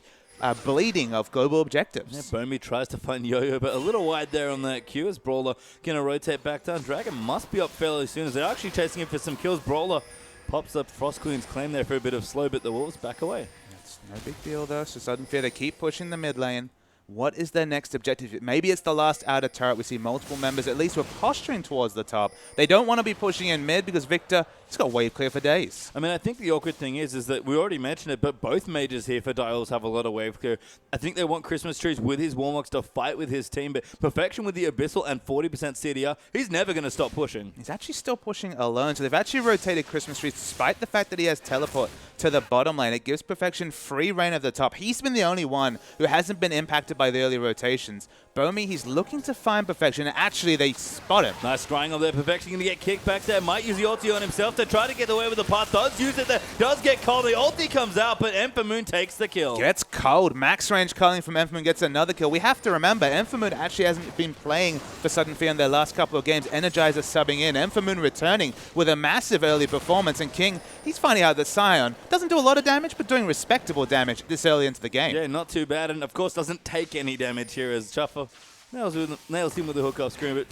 S2: bleeding of global objectives.
S1: Yeah, Bomi tries to find Yo-Yo, but a little wide there on that Q as Brawler going to rotate back down. Dragon must be up fairly soon as they're actually chasing him for some kills. Brawler pops up Frost Queen's claim there for a bit of slow, but the Wolves back away.
S2: It's no big deal though, so Sudden Fear to keep pushing the mid lane. What is their next objective? Maybe it's the last outer turret. We see multiple members, at least, were posturing towards the top. They don't want to be pushing in mid because Victor, he's got wave clear for days.
S1: I mean, I think the awkward thing is that we already mentioned it, but both mages here for Direwolves have a lot of wave clear. I think they want Christmas Trees with his Warlocks to fight with his team, but Perfection with the Abyssal and 40% CDR, he's never going to stop pushing.
S2: He's actually still pushing alone, so they've actually rotated Christmas Trees despite the fact that he has teleport to the bottom lane. It gives Perfection free reign of the top. He's been the only one who hasn't been impacted by the early rotations. Bomi, he's looking to find Perfection, and actually they spot him.
S1: Nice triangle there. Perfection going to get kicked back there. Might use the ulti on himself to try to get away with the path. Does use it there. Does get cold. The ulti comes out, but Emphamoon takes the kill.
S2: Gets cold. Max range culling from Emphamoon gets another kill. We have to remember, Emphamoon actually hasn't been playing for Sudden Fear in their last couple of games. Energizer subbing in. Emphamoon returning with a massive early performance. And King, he's finding out that Sion doesn't do a lot of damage, but doing respectable damage this early into the game.
S1: Yeah, not too bad. And of course, doesn't take any damage here as Chuffer nails him with the hook off screen, but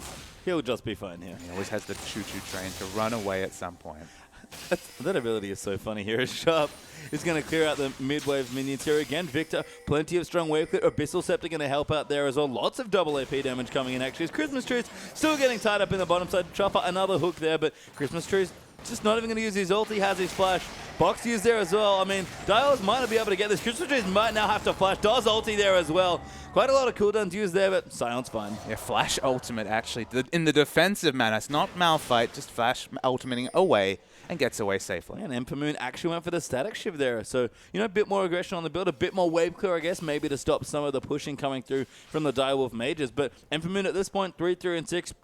S1: he'll just be fine here.
S2: He always has the choo-choo train to run away at some point.
S1: That ability is so funny here. Sharp is going to clear out the mid-wave minions here again. Victor, plenty of strong wave clear. Abyssal Scepter going to help out there as well. Lots of double AP damage coming in actually. As Christmas Trees still getting tied up in the bottom side. Chopper, another hook there, but Christmas Trees just not even going to use his ult. He has his flash. Box used there as well. I mean, Direwolves might not be able to get this. Christmas Trees might now have to flash. Does ulti there as well. Quite a lot of cooldowns used there, but Sion's fine.
S2: Yeah, flash ultimate actually. In the defensive manner. It's not Malphite, just flash ultimating away and gets away safely.
S1: And Emphamoon actually went for the static shift there. So, you know, a bit more aggression on the build, a bit more wave clear, I guess, maybe to stop some of the pushing coming through from the Direwolf mages. But Emphamoon at this point, 3, 3, and 6.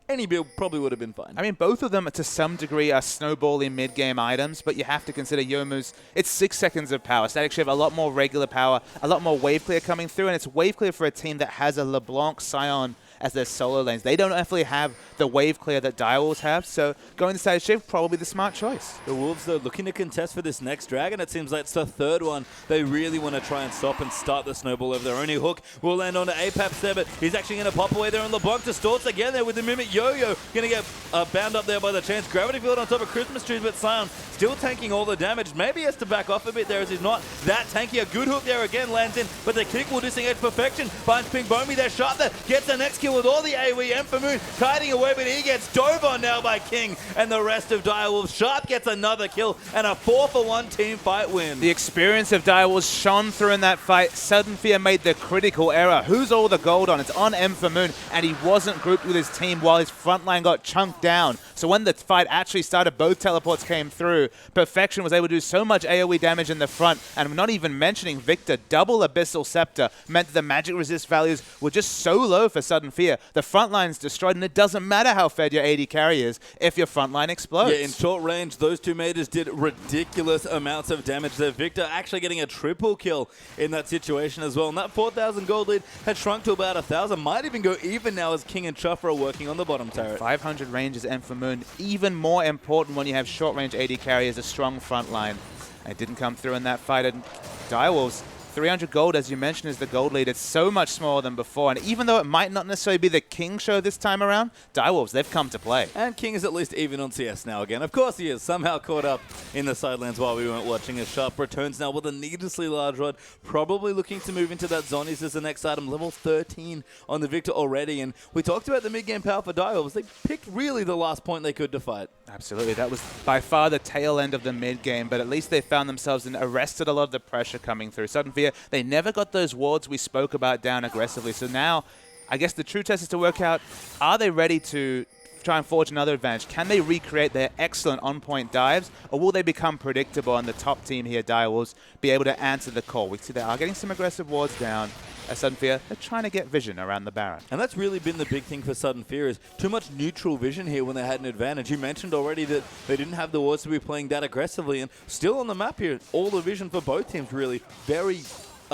S1: Any build probably would have been fine.
S2: I mean, both of them to some degree are snowballing mid-game items, but you have to consider Yomu's, it's 6 seconds of power. Static Shift, a lot more regular power, a lot more wave clear coming through, and it's wave clear for a team that has a LeBlanc, Sion as their solo lanes. They don't definitely have the wave clear that Direwolves have, so going to Static Shift, probably the smart choice.
S1: The Wolves, though, looking to contest for this next dragon. It seems like it's the third one. They really want to try and stop and start the snowball of their only hook. Will land on to Apaps there, but he's actually going to pop away there on LeBlanc to Storts again there with the Mimic Yo-Yo. Going to get bound up there by the chance. Gravity Field on top of Christmas Trees, but Sion still tanking all the damage. Maybe he has to back off a bit there as he's not that tanky. A good hook there again lands in, but the kick will disengage Perfection. Finds Pink Bomi there, shot there, gets the next kill. Victor with all the AoE, Moon kiting away, but he gets dove on now by King and the rest of Direwolves. Sharp gets another kill and a 4-for-1 team fight win.
S2: The experience of Direwolves shone through in that fight. Sudden Fear made the critical error. Who's all the gold on? It's on Moon, and he wasn't grouped with his team while his front line got chunked down. So when the fight actually started, both teleports came through. Perfection was able to do so much AoE damage in the front, and I'm not even mentioning Victor. Double Abyssal Scepter meant that the magic resist values were just so low for Sudden Fear. The front line's destroyed, and it doesn't matter how fed your AD carry is if your front line explodes.
S1: Yeah, in short range, those two mages did ridiculous amounts of damage there. Victor actually getting a triple kill in that situation as well. And that 4,000 gold lead had shrunk to about 1,000. Might even go even now as King and Chuffer are working on the bottom turret.
S2: 500 range is Moon. Even more important when you have short range AD carry as a strong front line. It didn't come through in that fight. And Direwolves, 300 gold, as you mentioned, is the gold lead. It's so much smaller than before. And even though it might not necessarily be the King show this time around, Direwolves, they've come to play.
S1: And King is at least even on CS now again. Of course he is. Somehow caught up in the sidelines while we weren't watching. As Sharp returns now with a needlessly large rod. Probably looking to move into that Zonies as the next item. Level 13 on the Victor already. And we talked about the mid-game power for Direwolves. They picked really the last point they could to fight.
S2: Absolutely. That was by far the tail end of the mid-game. But at least they found themselves and arrested a lot of the pressure coming through. Sudden Fear, they never got those wards we spoke about down aggressively. So now, I guess the true test is to work out, are they ready to try and forge another advantage? Can they recreate their excellent on-point dives, or will they become predictable and the top team here, Direwolves, be able to answer the call? We see they are getting some aggressive wards down. Sudden Fear, they're trying to get vision around the Baron.
S1: And that's really been the big thing for Sudden Fear, is too much neutral vision here when they had an advantage. You mentioned already that they didn't have the wards to be playing that aggressively, and still on the map here, all the vision for both teams really very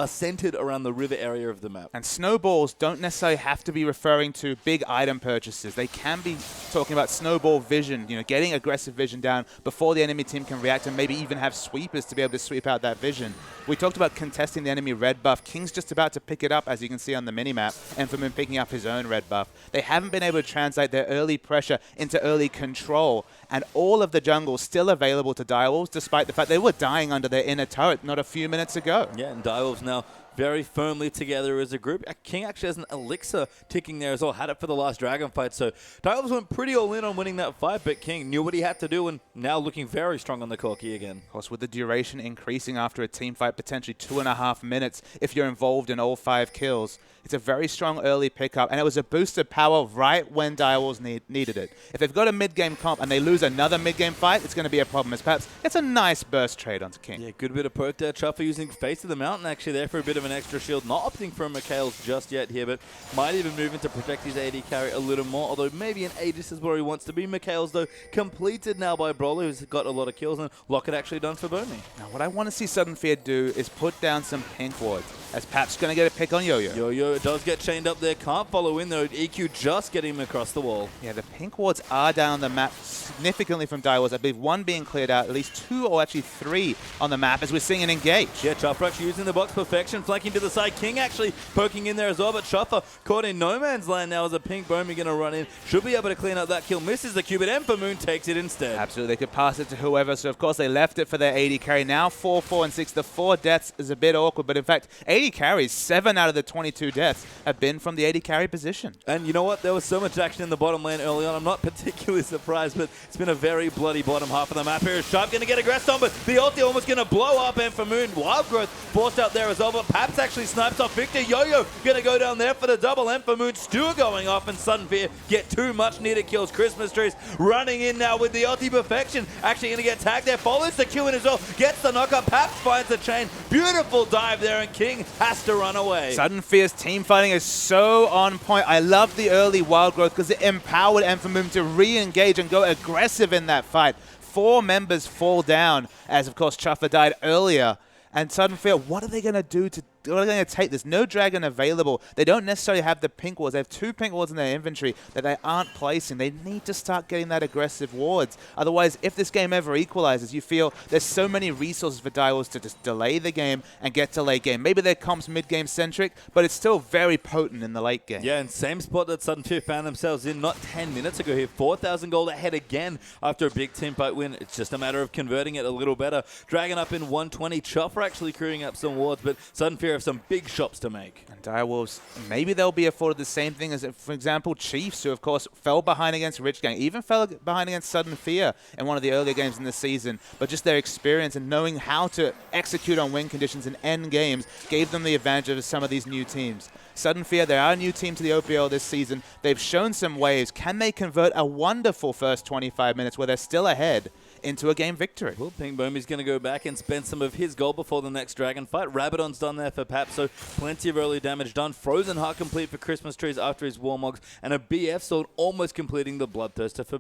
S1: centered around the river area of the map.
S2: And snowballs don't necessarily have to be referring to big item purchases. They can be talking about snowball vision, you know, getting aggressive vision down before the enemy team can react, and maybe even have sweepers to be able to sweep out that vision. We talked about contesting the enemy red buff. King's just about to pick it up, as you can see on the minimap, and Moon picking up his own red buff. They haven't been able to translate their early pressure into early control, and all of the jungle still available to Direwolves, despite the fact they were dying under their inner turret not a few minutes ago.
S1: Yeah, and Direwolves now very firmly together as a group. King actually has an elixir ticking there as well. Had it for the last dragon fight. So Direwolves went pretty all in on winning that fight, but King knew what he had to do and now looking very strong on the Corki again.
S2: Of course, with the duration increasing after a team fight, potentially 2.5 minutes if you're involved in all 5 kills. It's a very strong early pickup, and it was a boost of power right when Direwolves needed it. If they've got a mid-game comp and they lose another mid-game fight, it's going to be a problem, as perhaps it's a nice burst trade onto King.
S1: Yeah, good bit of perk there. Chuffer using Face of the Mountain actually there for a bit of an extra shield. Not opting for a Mikhail's just yet here, but might even move in to protect his AD carry a little more, although maybe an Aegis is where he wants to be. Mikhail's, though, completed now by Brawler, who's got a lot of kills, and Locket actually done for Boney.
S2: Now, what I want to see Sudden Fear do is put down some pink wards, as Pap's going to get a pick on Yo-Yo.
S1: Yo-Yo does get chained up there, can't follow in though. EQ just getting him across the wall.
S2: Yeah, the pink wards are down on the map significantly from Direwolves. I believe 1 being cleared out, at least 2 or actually 3 on the map as we're seeing an engage.
S1: Yeah, Chuffer actually using the box perfection, flanking to the side. King actually poking in there as well, but Chuffer caught in no man's land now as a pink Bowman going to run in. Should be able to clean up that kill. Misses the Q, but Moon takes it instead.
S2: Absolutely, they could pass it to whoever, so of course they left it for their AD carry. Now 4, 4, and 6. The 4 deaths is a bit awkward, but in fact, AD carries, 7 out of the 22 deaths have been from the AD carry position.
S1: And you know what? There was so much action in the bottom lane early on. I'm not particularly surprised, but it's been a very bloody bottom half of the map here. Sharp going to get aggressed on, but the ulti almost going to blow up, and for Moon, Wild Growth forced out there as well, but Paps actually snipes off Victor. Yo-Yo going to go down there for the double, and for Moon, Stew going off, and Sudden Fear get 2 much needed kills. Christmas trees running in now with the ulti perfection. Actually going to get tagged there, follows the Q in as well, gets the knockup. Paps finds the chain. Beautiful dive there, and King has to run away.
S2: Sudden Fear's team fighting is so on point. I love the early Wild Growth because it empowered Moon to re-engage and go aggressive in that fight. 4 members fall down as, of course, Chuffer died earlier. And Sudden Fear, what are they going to do to what are they going to take? There's no dragon available. They don't necessarily have the pink wards. They have 2 pink wards in their inventory that they aren't placing. They need to start getting that aggressive wards. Otherwise, if this game ever equalizes, you feel there's so many resources for Direwolves to just delay the game and get to late game. Maybe their comp's mid-game centric, but it's still very potent in the late game.
S1: Yeah, and same spot that Sudden Fear found themselves in not 10 minutes ago here. 4,000 gold ahead again after a big team fight win. It's just a matter of converting it a little better. Dragon up in 120. Chuffer actually crewing up some wards, but Sudden Fear of some big shots to make.
S2: And Direwolves, maybe they'll be afforded the same thing as, for example, Chiefs, who, of course, fell behind against Rich Gang, even fell behind against Sudden Fear in one of the earlier games in the season. But just their experience and knowing how to execute on win conditions and end games gave them the advantage over some of these new teams. Sudden Fear, they are a new team to the OPL this season. They've shown some waves. Can they convert a wonderful first 25 minutes where they're still ahead into a game victory?
S1: Well, Ping Bomi's going to go back and spend some of his gold before the next Dragon fight. Rabadon's done there for Pap, so plenty of early damage done. Frozen Heart complete for Christmas Trees after his Warmogs, and a BF sword almost completing the Bloodthirster for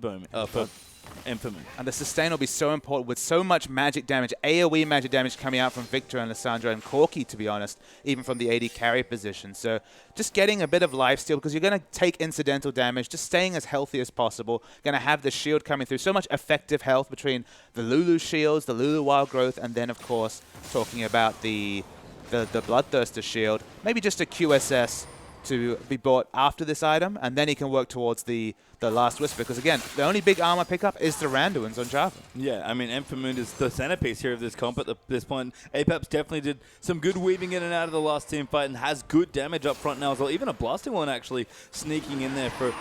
S1: Enfermoon.
S2: And the sustain will be so important with so much magic damage, AoE magic damage coming out from Victor and Lissandra and Corki, to be honest, even from the AD carry position. So just getting a bit of lifesteal because you're going to take incidental damage, just staying as healthy as possible. Going to have the shield coming through. So much effective health between the Lulu shields, the Lulu Wild Growth, and then, of course, talking about the Bloodthirster shield. Maybe just a QSS to be bought after this item, and then he can work towards the Last Whisper, because again, the only big armor pickup is the Randuins on Java.
S1: Yeah, I mean, Enfermoon is the centerpiece here of this comp at this point. Apex definitely did some good weaving in and out of the last team fight and has good damage up front now as well. Even a Blasting one actually sneaking in there for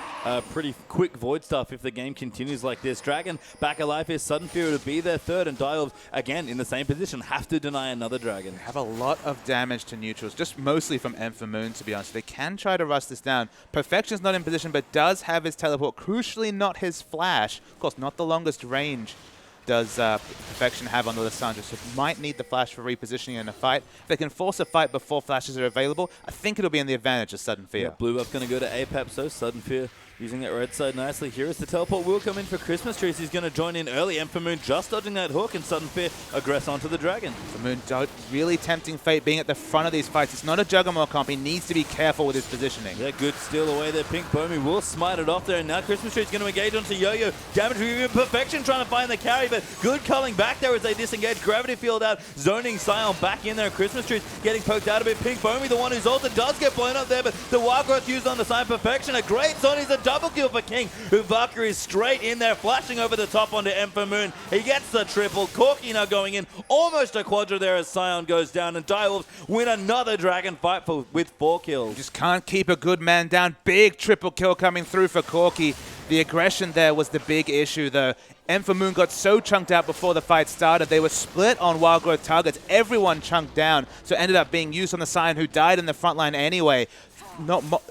S1: pretty quick Void stuff if the game continues like this. Dragon back alive here, Sudden Fear to be their third, and Dials, again, in the same position, have to deny another Dragon.
S2: They have a lot of damage to neutrals, just mostly from Enfermoon, to be honest. They can try to rush this down. Perfection's not in position, but does have his teleport. Crucially, not his flash. Of course, not the longest range does Perfection have on the Lissandra, so might need the flash for repositioning in a fight. If they can force a fight before flashes are available, I think it'll be in the advantage of Sudden Fear.
S1: Yeah, blue buff going to go to Apep, so Sudden Fear using that red side nicely. Here is the teleport will come in for Christmas Trees. He's going to join in early. Enfermoon just dodging that hook, and Sudden Fear aggress onto the Dragon.
S2: Enfermoon really tempting fate being at the front of these fights. It's not a Juggernaut comp. He needs to be careful with his positioning.
S1: Yeah, good steal away there. Pink Bomi will smite it off there, and now Christmas Tree's going to engage onto Yo-Yo. Damage review, Perfection trying to find the carry, but good culling back there as they disengage. Gravity Field out, zoning Scion back in there. Christmas Tree's getting poked out a bit. Pink Bomi, the one who's ulted, does get blown up there, but the Wild Growth used on the Scion Perfection. A great zone is a double kill for King, who Valkyrie's straight in there, flashing over the top onto Enfermoon. He gets the triple. Corki now going in, almost a quadra there as Scion goes down, and Direwolves win another Dragon fight with 4 kills.
S2: Just can't keep a good man down. Big triple kill coming through for Corki. The aggression there was the big issue, though. Enfermoon got so chunked out before the fight started. They were split on Wild Growth targets. Everyone chunked down, so it ended up being used on the Scion, who died in the front line anyway.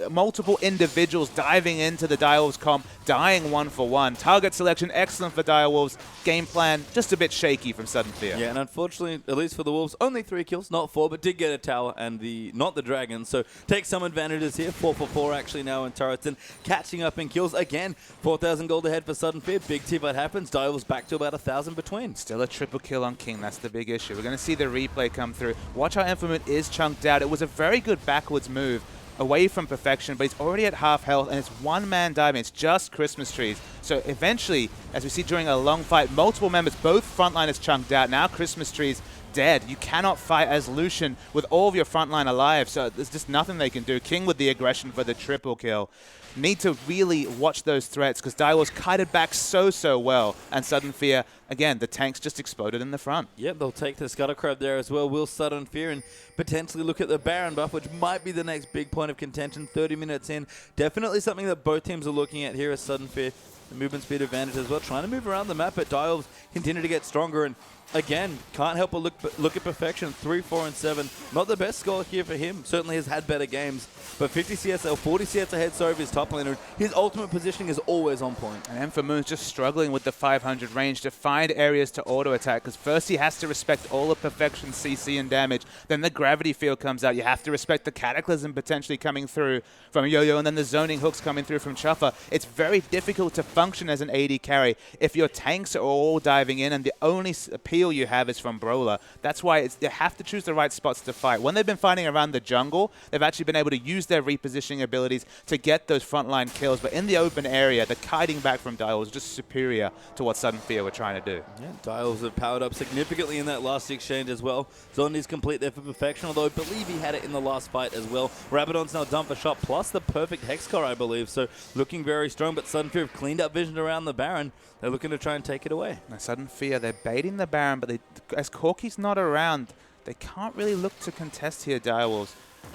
S2: Multiple individuals diving into the Direwolves comp, dying 1 for 1. Target selection, excellent for Direwolves. Game plan, just a bit shaky from Sudden Fear.
S1: Yeah, and unfortunately, at least for the Wolves, only 3 kills, not 4, but did get a tower and not the Dragon. So take some advantages here. 4 for 4 actually now in turrets and catching up in kills. Again, 4,000 gold ahead for Sudden Fear. Big T fight happens. Direwolves back to about 1,000 between.
S2: Still a triple kill on King. That's the big issue. We're going to see the replay come through. Watch how Enfermoon is chunked out. It was a very good backwards move away from Perfection, but he's already at half health, and it's one man diving. It's just Christmas Trees. So eventually, as we see during a long fight, multiple members, both frontliners chunked out. Now Christmas Trees dead. You cannot fight as Lucian with all of your frontline alive, so there's just nothing they can do. King with the aggression for the triple kill. Need to really watch those threats because Direwolves kited back so well, and Sudden Fear, again, the tanks just exploded in the front.
S1: Yep, they'll take the Scuttle Crab there as well. Will Sudden Fear and potentially look at the Baron buff, which might be the next big point of contention. 30 minutes in. Definitely something that both teams are looking at here as Sudden Fear. The movement speed advantage as well. Trying to move around the map, but Direwolves continue to get stronger. And again, can't help but look at Perfection. 3, 4, and 7. Not the best score here for him. Certainly has had better games. But 50 CS, or 40 CS ahead, sorry, of his top laner. His ultimate positioning is always on point.
S2: And Enfermoon's just struggling with the 500 range to find areas to auto-attack, because first he has to respect all of Perfection's CC and damage. Then the Gravity Field comes out. You have to respect the Cataclysm potentially coming through from Yo-Yo, and then the zoning hooks coming through from Chuffer. It's very difficult to function as an AD carry if your tanks are all diving in and the only appeal you have is from Brawler. That's why you have to choose the right spots to fight. When they've been fighting around the jungle, they've actually been able to use their repositioning abilities to get those frontline kills. But in the open area, the kiting back from Dial is just superior to what Sudden Fear were trying to do.
S1: Yeah, Dials have powered up significantly in that last exchange as well. Zone is complete there for Perfection, although I believe he had it in the last fight as well. Rabadon's now done for shot, plus the perfect Hexcore, I believe. So looking very strong, but Sudden Fear have cleaned up vision around the Baron. They're looking to try and take it away.
S2: Now, Sudden Fear, they're baiting the Baron, but as Corki's not around, They can't really look to contest here, Direwolves.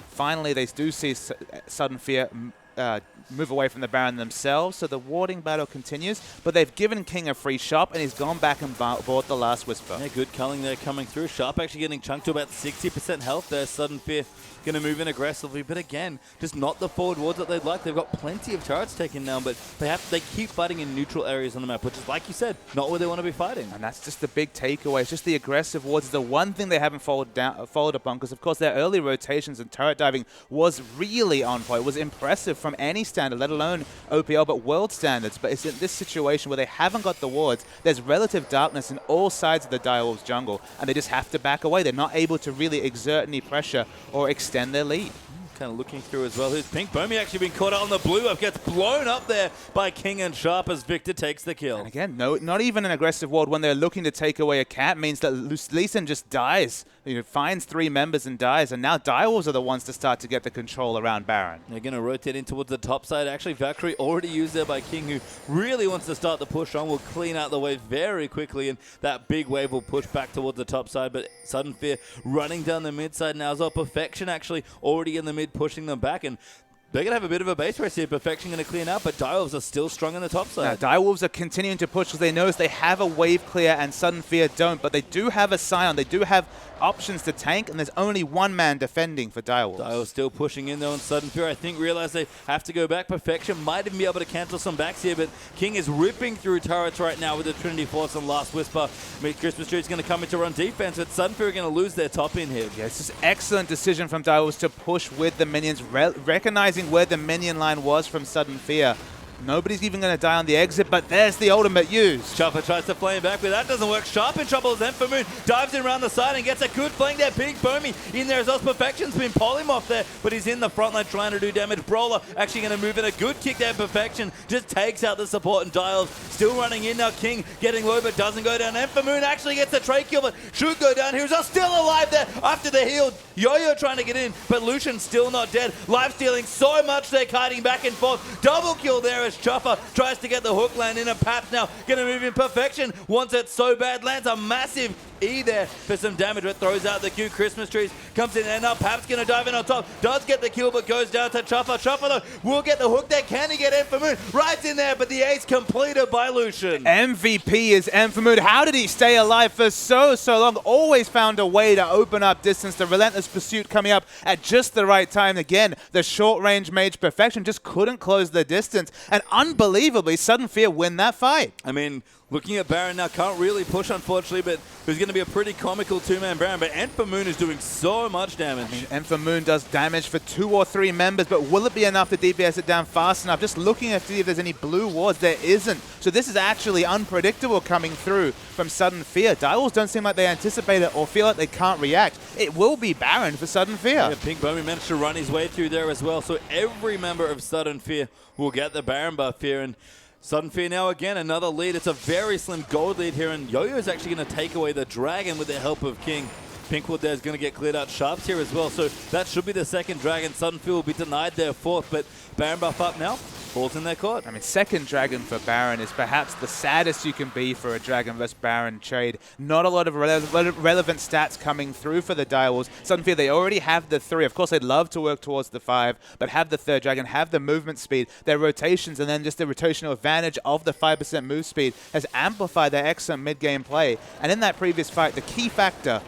S2: Finally, they do see Sudden Fear move away from the Baron themselves, so the warding battle continues, but they've given King a free shop, and he's gone back and bought the last Whisper.
S1: Yeah, good culling there coming through. Sharp actually getting chunked to about 60% health there. Sudden Fear going to move in aggressively, but again, just not the forward wards that they'd like. They've got plenty of turrets taken down, but they keep fighting in neutral areas on the map, which is, like you said, not where they want to be fighting.
S2: And that's just the big takeaway. It's just the aggressive wards is the one thing they haven't followed upon, because of course their early rotations and turret diving was really on point. It was impressive from any standard, let alone OPL, but world standards. But it's in this situation where they haven't got the wards. There's relative darkness in all sides of the Direwolves jungle, and they just have to back away. They're not able to really exert any pressure or extend their lead.
S1: Kind of looking through as well. Here's Pink. Bomi actually been caught out on the blue buff. Gets blown up there by King and Sharp as Victor takes the kill.
S2: And again, no, not even an aggressive ward when they're looking to take away a cat means that Lee Sin just dies. You know, finds 3 members and dies, and now Direwolves are the ones to start to get the control around Baron.
S1: They're going to rotate in towards the top side. Actually, Valkyrie already used there by King, who really wants to start the push on. Will clean out the wave very quickly, and that big wave will push back towards the top side. But Sudden Fear running down the mid side now as well. Perfection actually already in the mid, pushing them back, and they're going to have a bit of a base race here. Perfection going to clean out, but Direwolves are still strong on the top side.
S2: Yeah, Direwolves are continuing to push because they notice they have a wave clear and Sudden Fear don't, but they do have a Scion. They do have options to tank, and there's only one man defending for Direwolves.
S1: Direwolves still pushing in though, and Sudden Fear, I think, realize they have to go back. Perfection might even be able to cancel some backs here, but King is ripping through turrets right now with the Trinity Force and Last Whisper. Christmas Tree's going to come in to run defense, but Sudden Fear are going to lose their top in here.
S2: Yeah, it's just excellent decision from Direwolves to push with the minions, recognizing where the minion line was from Sudden Fear. Nobody's even going to die on the exit, but there's the ultimate used.
S1: Chopper tries to flame back, but that doesn't work. Sharp in trouble as Moon dives in around the side and gets a good flank there. Pink Bomi in there as well. Perfection's been polymorphed there, but he's in the front line trying to do damage. Brawler actually going to move in a good kick there. Perfection just takes out the support, and Dials still running in now. King getting low, but doesn't go down. Moon actually gets a trade kill, but should go down. Heroes are still alive there after the heal. Yo-Yo trying to get in, but Lucian's still not dead. Life stealing so much they're kiting back and forth. Double kill there as Chopper tries to get the hook land in, and Paps now going to move in. Perfection wants it so bad, lands a massive E there for some damage, but throws out the Q. Christmas Trees comes in, and now Paps going to dive in on top, does get the kill, but goes down to Chopper. Chopper though will get the hook there. Can he get Moon? Right in there, but the ace completed by Lucian.
S2: MVP is Moon. How did he stay alive for so long? Always found a way to open up distance. The relentless pursuit coming up at just the right time. Again, the short range mage Perfection just couldn't close the distance, and unbelievably, Sudden Fear win that fight.
S1: I mean, looking at Baron now, can't really push, unfortunately, but there's going to be a pretty comical 2-man Baron. But Moon is doing so much damage.
S2: I mean, Moon does damage for 2 or 3 members, but will it be enough to DPS it down fast enough? Just looking to see if there's any blue wards, there isn't. So this is actually unpredictable coming through from Sudden Fear. Direwolves don't seem like they anticipate it or feel like they can't react. It will be Baron for Sudden Fear.
S1: Yeah, Pink Bomi managed to run his way through there as well. So every member of Sudden Fear will get the Baron buff here, and Sudden Fear now again, another lead. It's a very slim gold lead here, and Yo-Yo is actually going to take away the Dragon with the help of King. Pinkwood there is going to get cleared out. Sharps here as well, so that should be the second Dragon. Sudden Fear will be denied their fourth, but Baron buff up now. Falls in their court.
S2: I mean, second Dragon for Baron is perhaps the saddest you can be for a Dragon vs Baron trade. Not a lot of relevant stats coming through for the Direwolves. Sudden Fear, they already have the 3. Of course, they'd love to work towards the 5, but have the third Dragon, have the movement speed, their rotations, and then just the rotational advantage of the 5% move speed has amplified their excellent mid-game play. And in that previous fight, the key factor,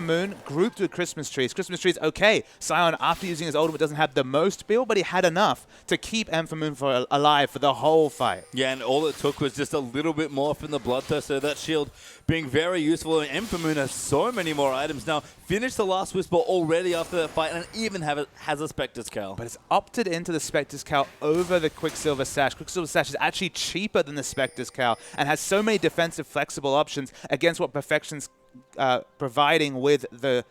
S2: Moon grouped with Christmas Trees. Christmas Trees, okay, Scion, after using his ultimate, doesn't have the most build, but he had enough to keep Moon alive for the whole fight.
S1: Yeah, and all it took was just a little bit more from the Bloodthirst, so that shield being very useful. And Moon has so many more items now. Finished the Last Whisper already after that fight, and even has a Spectre's Cowl.
S2: But it's opted into the Spectre's Cowl over the Quicksilver Sash. Quicksilver Sash is actually cheaper than the Spectre's Cowl and has so many defensive flexible options against what Perfection's providing with the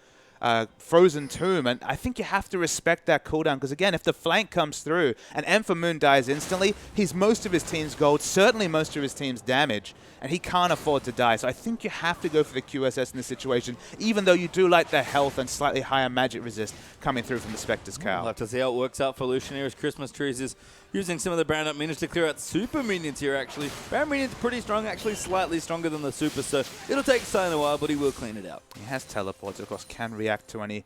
S2: Frozen Tomb, and I think you have to respect that cooldown, because again, if the flank comes through and Moon dies instantly, he's most of his team's gold, certainly most of his team's damage, and he can't afford to die. So I think you have to go for the QSS in this situation, even though you do like the health and slightly higher magic resist coming through from the Spectre's Cowl.
S1: We'll have to see how it works out for Oceania as Christmas Trees is using some of the Brown Up minions to clear out super minions here, actually. Brown minions pretty strong, actually slightly stronger than the super, so it'll take Sign a while, but he will clean it out.
S2: He has teleports, of course, can react to any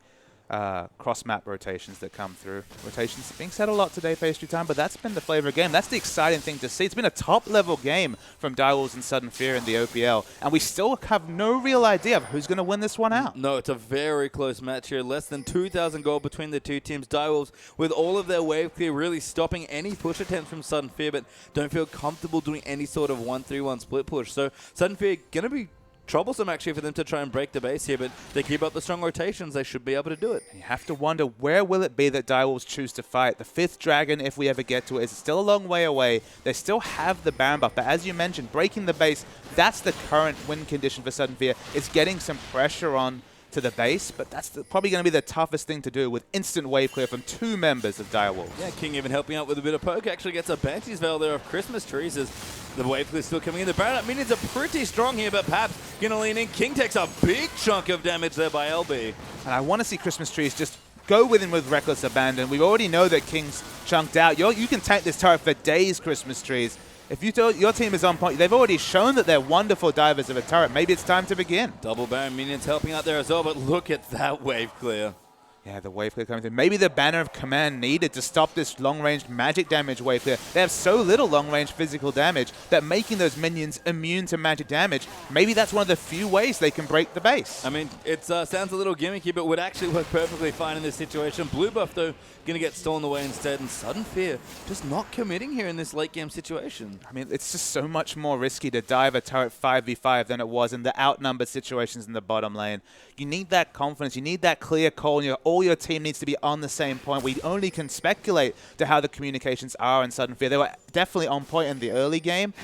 S2: cross-map rotations that come through. Rotations being said a lot today, Pastry Time, but that's been the flavor of the game. That's the exciting thing to see. It's been a top-level game from Direwolves and Sudden Fear in the OPL, and we still have no real idea of who's going to win this one out.
S1: No, it's a very close match here. Less than 2,000 gold between the two teams. Direwolves, with all of their wave clear, really stopping any push attempts from Sudden Fear, but don't feel comfortable doing any sort of 1-3-1 split push. So Sudden Fear going to be troublesome actually for them to try and break the base here, but they keep up the strong rotations, they should be able to do it.
S2: You have to wonder, where will it be that Direwolves choose to fight? The 5th dragon, if we ever get to it, is still a long way away. They still have the Baron buff, but as you mentioned, breaking the base, that's the current win condition for Sudden Fear. It's getting some pressure on to the base, but that's probably going to be the toughest thing to do with instant wave clear from 2 members of Direwolves.
S1: Yeah, King even helping out with a bit of poke, actually gets a Banshee's Veil there of Christmas Trees as the wave clear still coming in. The Baron minions are pretty strong here, but Paps going to lean in. King takes a big chunk of damage there by LB.
S2: And I want to see Christmas Trees just go with him with Reckless Abandon. We already know that King's chunked out. You can tank this turret for days, Christmas Trees. If your team is on point, they've already shown that they're wonderful divers of a turret. Maybe it's time to begin.
S1: Double Baron minions helping out there as well, but look at that wave clear.
S2: Yeah, the wave clear coming through. Maybe the Banner of Command needed to stop this long-range magic damage wave clear. They have so little long-range physical damage that making those minions immune to magic damage, maybe that's one of the few ways they can break the base.
S1: I mean, it sounds a little gimmicky, but would actually work perfectly fine in this situation. Blue buff, though, going to get stolen away instead, and Sudden Fear just not committing here in this late-game situation.
S2: I mean, it's just so much more risky to dive a turret 5v5 than it was in the outnumbered situations in the bottom lane. You need that confidence. You need that clear call. All your team needs to be on the same point. We only can speculate to how the communications are in Sudden Fear. They were definitely on point in the early game,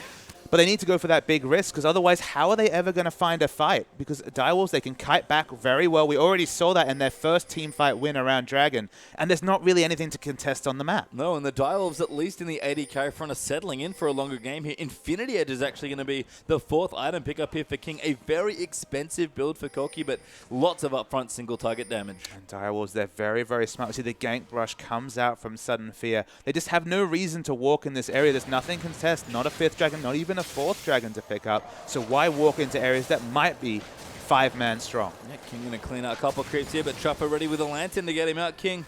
S2: but they need to go for that big risk, because otherwise, how are they ever going to find a fight? Because Direwolves, they can kite back very well. We already saw that in their first team fight win around Dragon, and there's not really anything to contest on the map.
S1: No, and the Direwolves, at least in the AD carry front, are settling in for a longer game here. Infinity Edge is actually going to be the 4th item pickup here for King. A very expensive build for Koki, but lots of upfront single target damage.
S2: And Direwolves, they're very, very smart. See, the gank brush comes out from Sudden Fear. They just have no reason to walk in this area. There's nothing contest, not a 5th dragon, not even a 4th dragon to pick up. So why walk into areas that might be 5-man strong?
S1: Yeah, King going to clean out a couple of creeps here, but Chopper ready with a lantern to get him out. King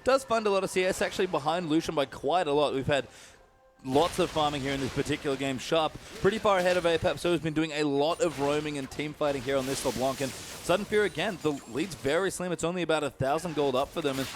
S1: does fund a lot of CS, actually behind Lucian by quite a lot. We've had lots of farming here in this particular game. Sharp pretty far ahead of APAP, so has been doing a lot of roaming and team fighting here on this LeBlanc. And Sudden Fear again, the lead's very slim. It's only about 1,000 gold up for them. And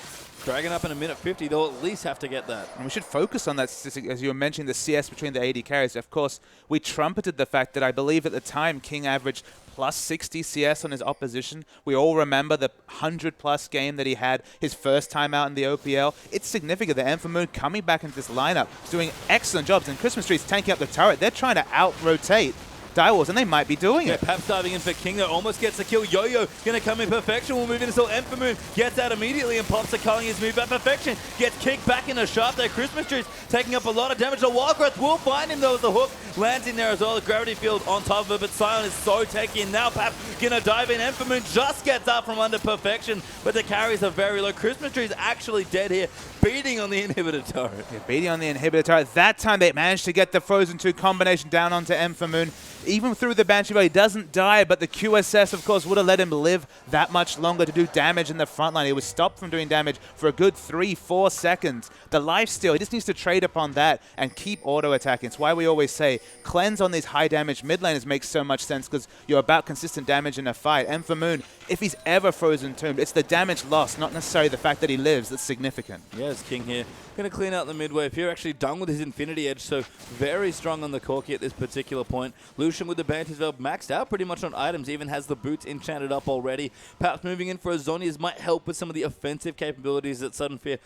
S1: Dragon up in a minute 50, they'll at least have to get that.
S2: And we should focus on that statistic, as you were mentioning, the CS between the AD carries. Of course, we trumpeted the fact that I believe at the time King averaged plus 60 CS on his opposition. We all remember the 100-plus game that he had his first time out in the OPL. It's significant that Moon coming back into this lineup, doing excellent jobs, and Christmas Tree's tanking up the turret. They're trying to out-rotate Direwolves, and they might be doing it.
S1: Paps diving in for King, though, almost gets a kill. Yo-Yo going to come in perfection. We'll move in until Moon gets out immediately, and Pops are culling his move. But perfection gets kicked back in a Sharp there. Christmas Tree's taking up a lot of damage. The Wild Growth will find him, though, as the hook lands in there as well. The gravity field on top of it, but Sion is so taken. Now Paps going to dive in. Moon just gets up from under perfection, but the carries are very low. Christmas Tree's actually dead here, beating on the inhibitor turret.
S2: Yeah, beating on the inhibitor turret. That time they managed to get the Frozen 2 combination down onto Moon. Even through the Banshee Veil, he doesn't die, but the QSS, of course, would have let him live that much longer to do damage in the front line. He was stopped from doing damage for a good 3-4 seconds. The lifesteal, he just needs to trade upon that and keep auto-attacking. It's why we always say cleanse on these high-damage mid laners makes so much sense, because you're about consistent damage in a fight. And for Moon, if he's ever Frozen Tombed, it's the damage lost, not necessarily the fact that he lives, that's significant.
S1: Yeah, it's King here. Going to clean out the mid wave here. Actually done with his Infinity Edge, so very strong on the Corki at this particular point. Lucian Lucian with the Banties Veil maxed out pretty much on items, even has the boots enchanted up already. Perhaps moving in for Ozonias might help with some of the offensive capabilities that Sudden Fear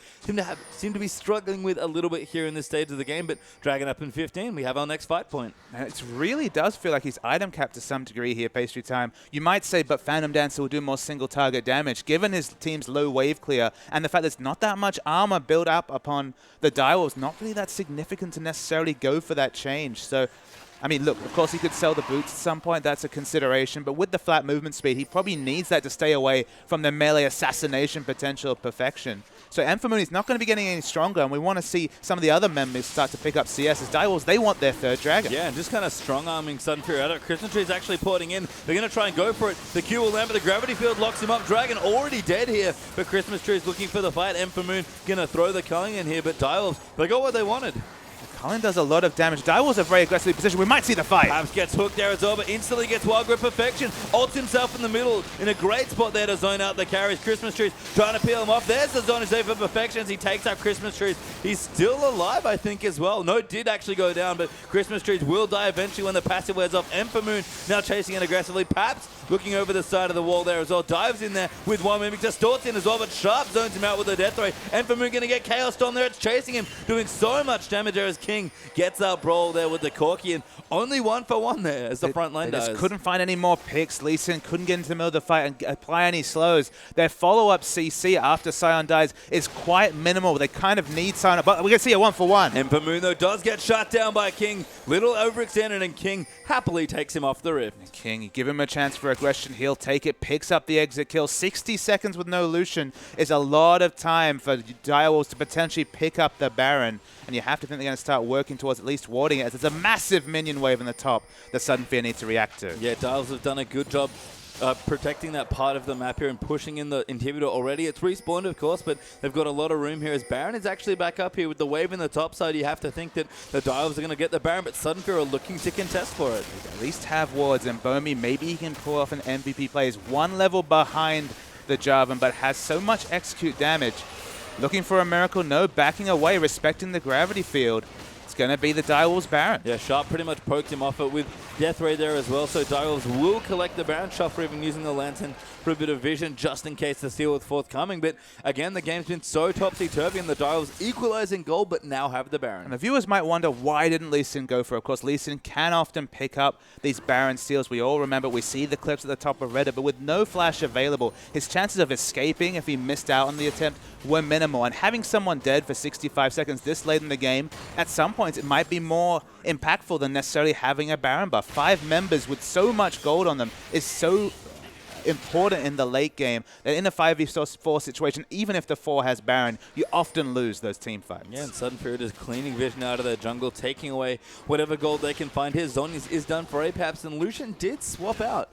S1: seem to be struggling with a little bit here in this stage of the game, but dragging up in 15, we have our next fight point.
S2: And it really does feel like he's item capped to some degree here, Pastry Time. You might say, but Phantom Dancer will do more single target damage, given his team's low wave clear, and the fact there's not that much armor built up upon the Direwolves, not really that significant to necessarily go for that change. So, I mean, look, of course he could sell the boots at some point, that's a consideration, but with the flat movement speed, he probably needs that to stay away from the melee assassination potential of Perfection. So Amphamoon is not going to be getting any stronger, and we want to see some of the other members start to pick up CS. As Direwolves, they want their third dragon.
S1: Yeah, and just kind of strong-arming Sudden Fury out of it. Christmas Tree is actually porting in. They're going to try and go for it. The Q will land, but the Gravity Field locks him up. Dragon already dead here, but Christmas Tree is looking for the fight. Amphamoon going to throw the Culling in here, but Direwolves, they got what they wanted.
S2: Cullen does a lot of damage. Direwolves are very aggressively positioned. We might see the fight.
S1: Abs gets hooked there as well, but instantly gets Wild Grip Perfection. Ults himself in the middle in a great spot there to zone out the carries. Christmas Trees trying to peel him off. There's the zone save for Perfection as he takes out Christmas Trees. He's still alive, I think, as well. No, did actually go down, but Christmas Trees will die eventually when the passive wears off. Amphamoon now chasing it aggressively. Paps looking over the side of the wall there as well. Dives in there with one Mimic. Distorts in as well, but Sharp zones him out with a Death Ray. Amphamoon going to get Chaos Storm there. It's chasing him, doing so much damage there as King gets up brawl there with the Corki, and only 1-for-1 there as the front line
S2: does.
S1: does.
S2: Couldn't find any more picks. Lee Sin couldn't get into the middle of the fight and apply any slows. Their follow-up CC after Sion dies is quite minimal. They kind of need Sion, but we can see a 1-for-1.
S1: Amphamoon, though, does get shut down by King. Little overextended, and King happily takes him off the rift.
S2: King, you give him a chance for aggression, he'll take it, picks up the exit kill. 60 seconds with no Lucian is a lot of time for Direwolves to potentially pick up the Baron, and you have to think they're going to start working towards at least warding it, as there's a massive minion wave in the top that Sudden Fear needs to react to.
S1: Yeah, Direwolves have done a good job protecting that part of the map here and pushing in the inhibitor already. It's respawned, of course, but they've got a lot of room here as Baron is actually back up here with the wave in the top side. You have to think that the Direwolves are going to get the Baron, but Sudden Fear are looking to contest for it.
S2: At least have wards, and Bomi, maybe he can pull off an MVP play. He's one level behind the Jarvan, but has so much execute damage. Looking for a miracle, no, backing away, respecting the gravity field. It's going to be the Direwolves Baron.
S1: Yeah, Sharp pretty much poked him off it with Death Ray there as well, so Direwolves will collect the Baron. Shuffler even using the Lantern for a bit of vision just in case the steal is forthcoming. But again, the game's been so topsy-turvy and the Direwolves equalizing goal, but now have the Baron.
S2: And the viewers might wonder, why didn't Lee Sin go for it? Of course, Lee Sin can often pick up these Baron steals. We all remember, we see the clips at the top of Reddit, but with no flash available, his chances of escaping if he missed out on the attempt were minimal. And having someone dead for 65 seconds this late in the game, at some points it might be more impactful than necessarily having a Baron buff. 5 members with so much gold on them is so important in the late game that in a 5v4 situation, even if the 4 has Baron, you often lose those team fights.
S1: Yeah, and Sudden Fury is cleaning vision out of their jungle, taking away whatever gold they can find. His zone is done for Apex, and Lucian did swap out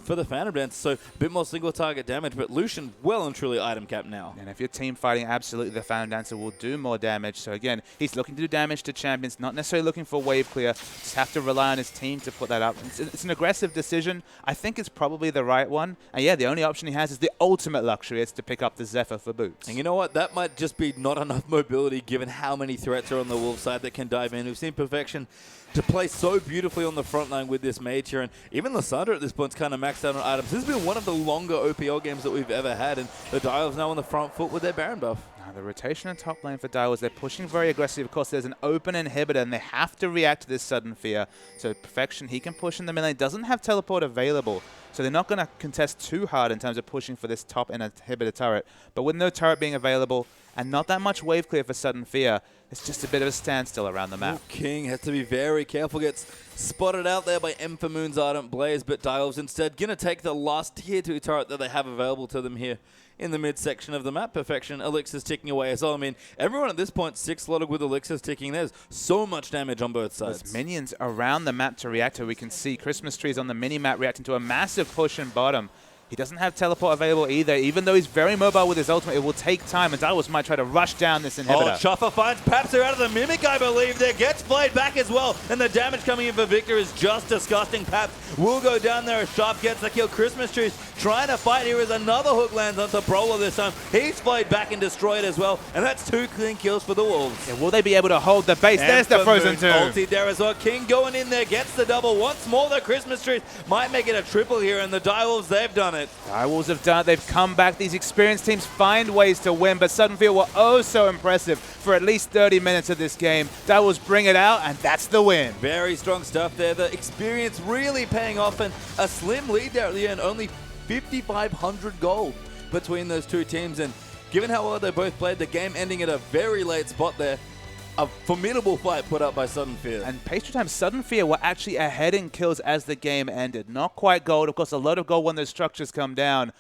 S1: for the Phantom Dance, so a bit more single target damage, but Lucian well and truly item capped now.
S2: And if you're team fighting, absolutely the Phantom Dancer will do more damage. So again, he's looking to do damage to champions, not necessarily looking for wave clear, just have to rely on his team to put that up. It's an aggressive decision. I think it's probably the right one. And yeah, the only option he has is the ultimate luxury, is to pick up the Zephyr for boots.
S1: And you know what? That might just be not enough mobility given how many threats are on the Wolves side that can dive in. We've seen Perfection to play so beautifully on the front line with this mage here, and even Lysandra at this point is kind of maxed out on items. This has been one of the longer OPL games that we've ever had, and the Direwolves now on the front foot with their Baron buff.
S2: Now the rotation in top lane for Direwolves, they're pushing very aggressive. Of course, there's an open inhibitor, and they have to react to this Sudden Fear. So Perfection, he can push in the mid lane, doesn't have teleport available, so they're not going to contest too hard in terms of pushing for this top inhibitor turret. But with no turret being available, and not that much wave clear for Sudden Fear, it's just a bit of a standstill around the map.
S1: King has to be very careful, gets spotted out there by Amphamoon's Ardent Blaze, but Direwolves instead going to take the last tier 2 turret that they have available to them here in the midsection of the map. Perfection, Elixirs ticking away as well. I mean, everyone at this point 6-slotted with Elixirs ticking. There's so much damage on both sides.
S2: There's minions around the map to react to. We can see Christmas Trees on the mini-map reacting to a massive push in bottom. He doesn't have teleport available either. Even though he's very mobile with his ultimate, it will take time, and Direwolves might try to rush down this inhibitor.
S1: Oh, Chuffer finds Papser out of the Mimic, I believe there. Gets flayed back as well, and the damage coming in for Victor is just disgusting. Paps will go down there as Sharp gets the kill. Christmas Trees trying to fight here as another hook lands onto Brawler this time. He's flayed back and destroyed as well, and that's 2 clean kills for the Wolves.
S2: Yeah, will they be able to hold the base? There's the Frozen Tomb.
S1: Ulti there as well. King going in there, gets the double. Once more, the Christmas Trees might make it a triple here, and the Direwolves, they've done it.
S2: Direwolves have done it. They've come back. These experienced teams find ways to win, but Sudden Fear were oh so impressive for at least 30 minutes of this game. Direwolves bring it out, and that's the win.
S1: Very strong stuff there. The experience really paying off, and a slim lead there at the end. Only 5,500 gold between those two teams, and given how well they both played, the game ending at a very late spot there. A formidable fight put up by Sudden Fear.
S2: And Pastry Time, Sudden Fear were actually ahead in kills as the game ended. Not quite gold. Of course, a lot of gold when those structures come down.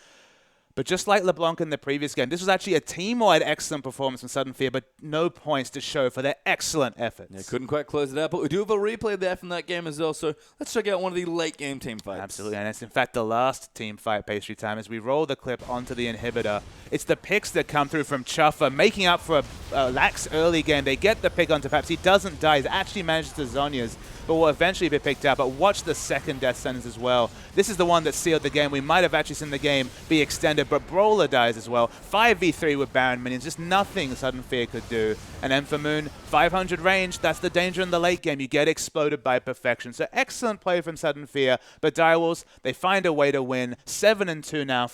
S2: But just like LeBlanc in the previous game, this was actually a team-wide excellent performance from Sudden Fear, but no points to show for their excellent efforts.
S1: Yeah, couldn't quite close it out, but we do have a replay there from that game as well, so let's check out one of the late-game team fights.
S2: Absolutely, and it's in fact the last team fight, Pastry Time, as we roll the clip onto the inhibitor. It's the picks that come through from Chuffer, making up for a lax early game. They get the pick onto Paps. He doesn't die. He actually manages to Zhonya's, but will eventually be picked out. But watch the second death sentence as well. This is the one that sealed the game. We might have actually seen the game be extended, but Brawler dies as well. 5v3 with Baron minions, just nothing Sudden Fear could do. And then for Moon, 500 range, that's the danger in the late game. You get exploded by perfection. So excellent play from Sudden Fear, but Direwolves, they find a way to win. 7-2 now.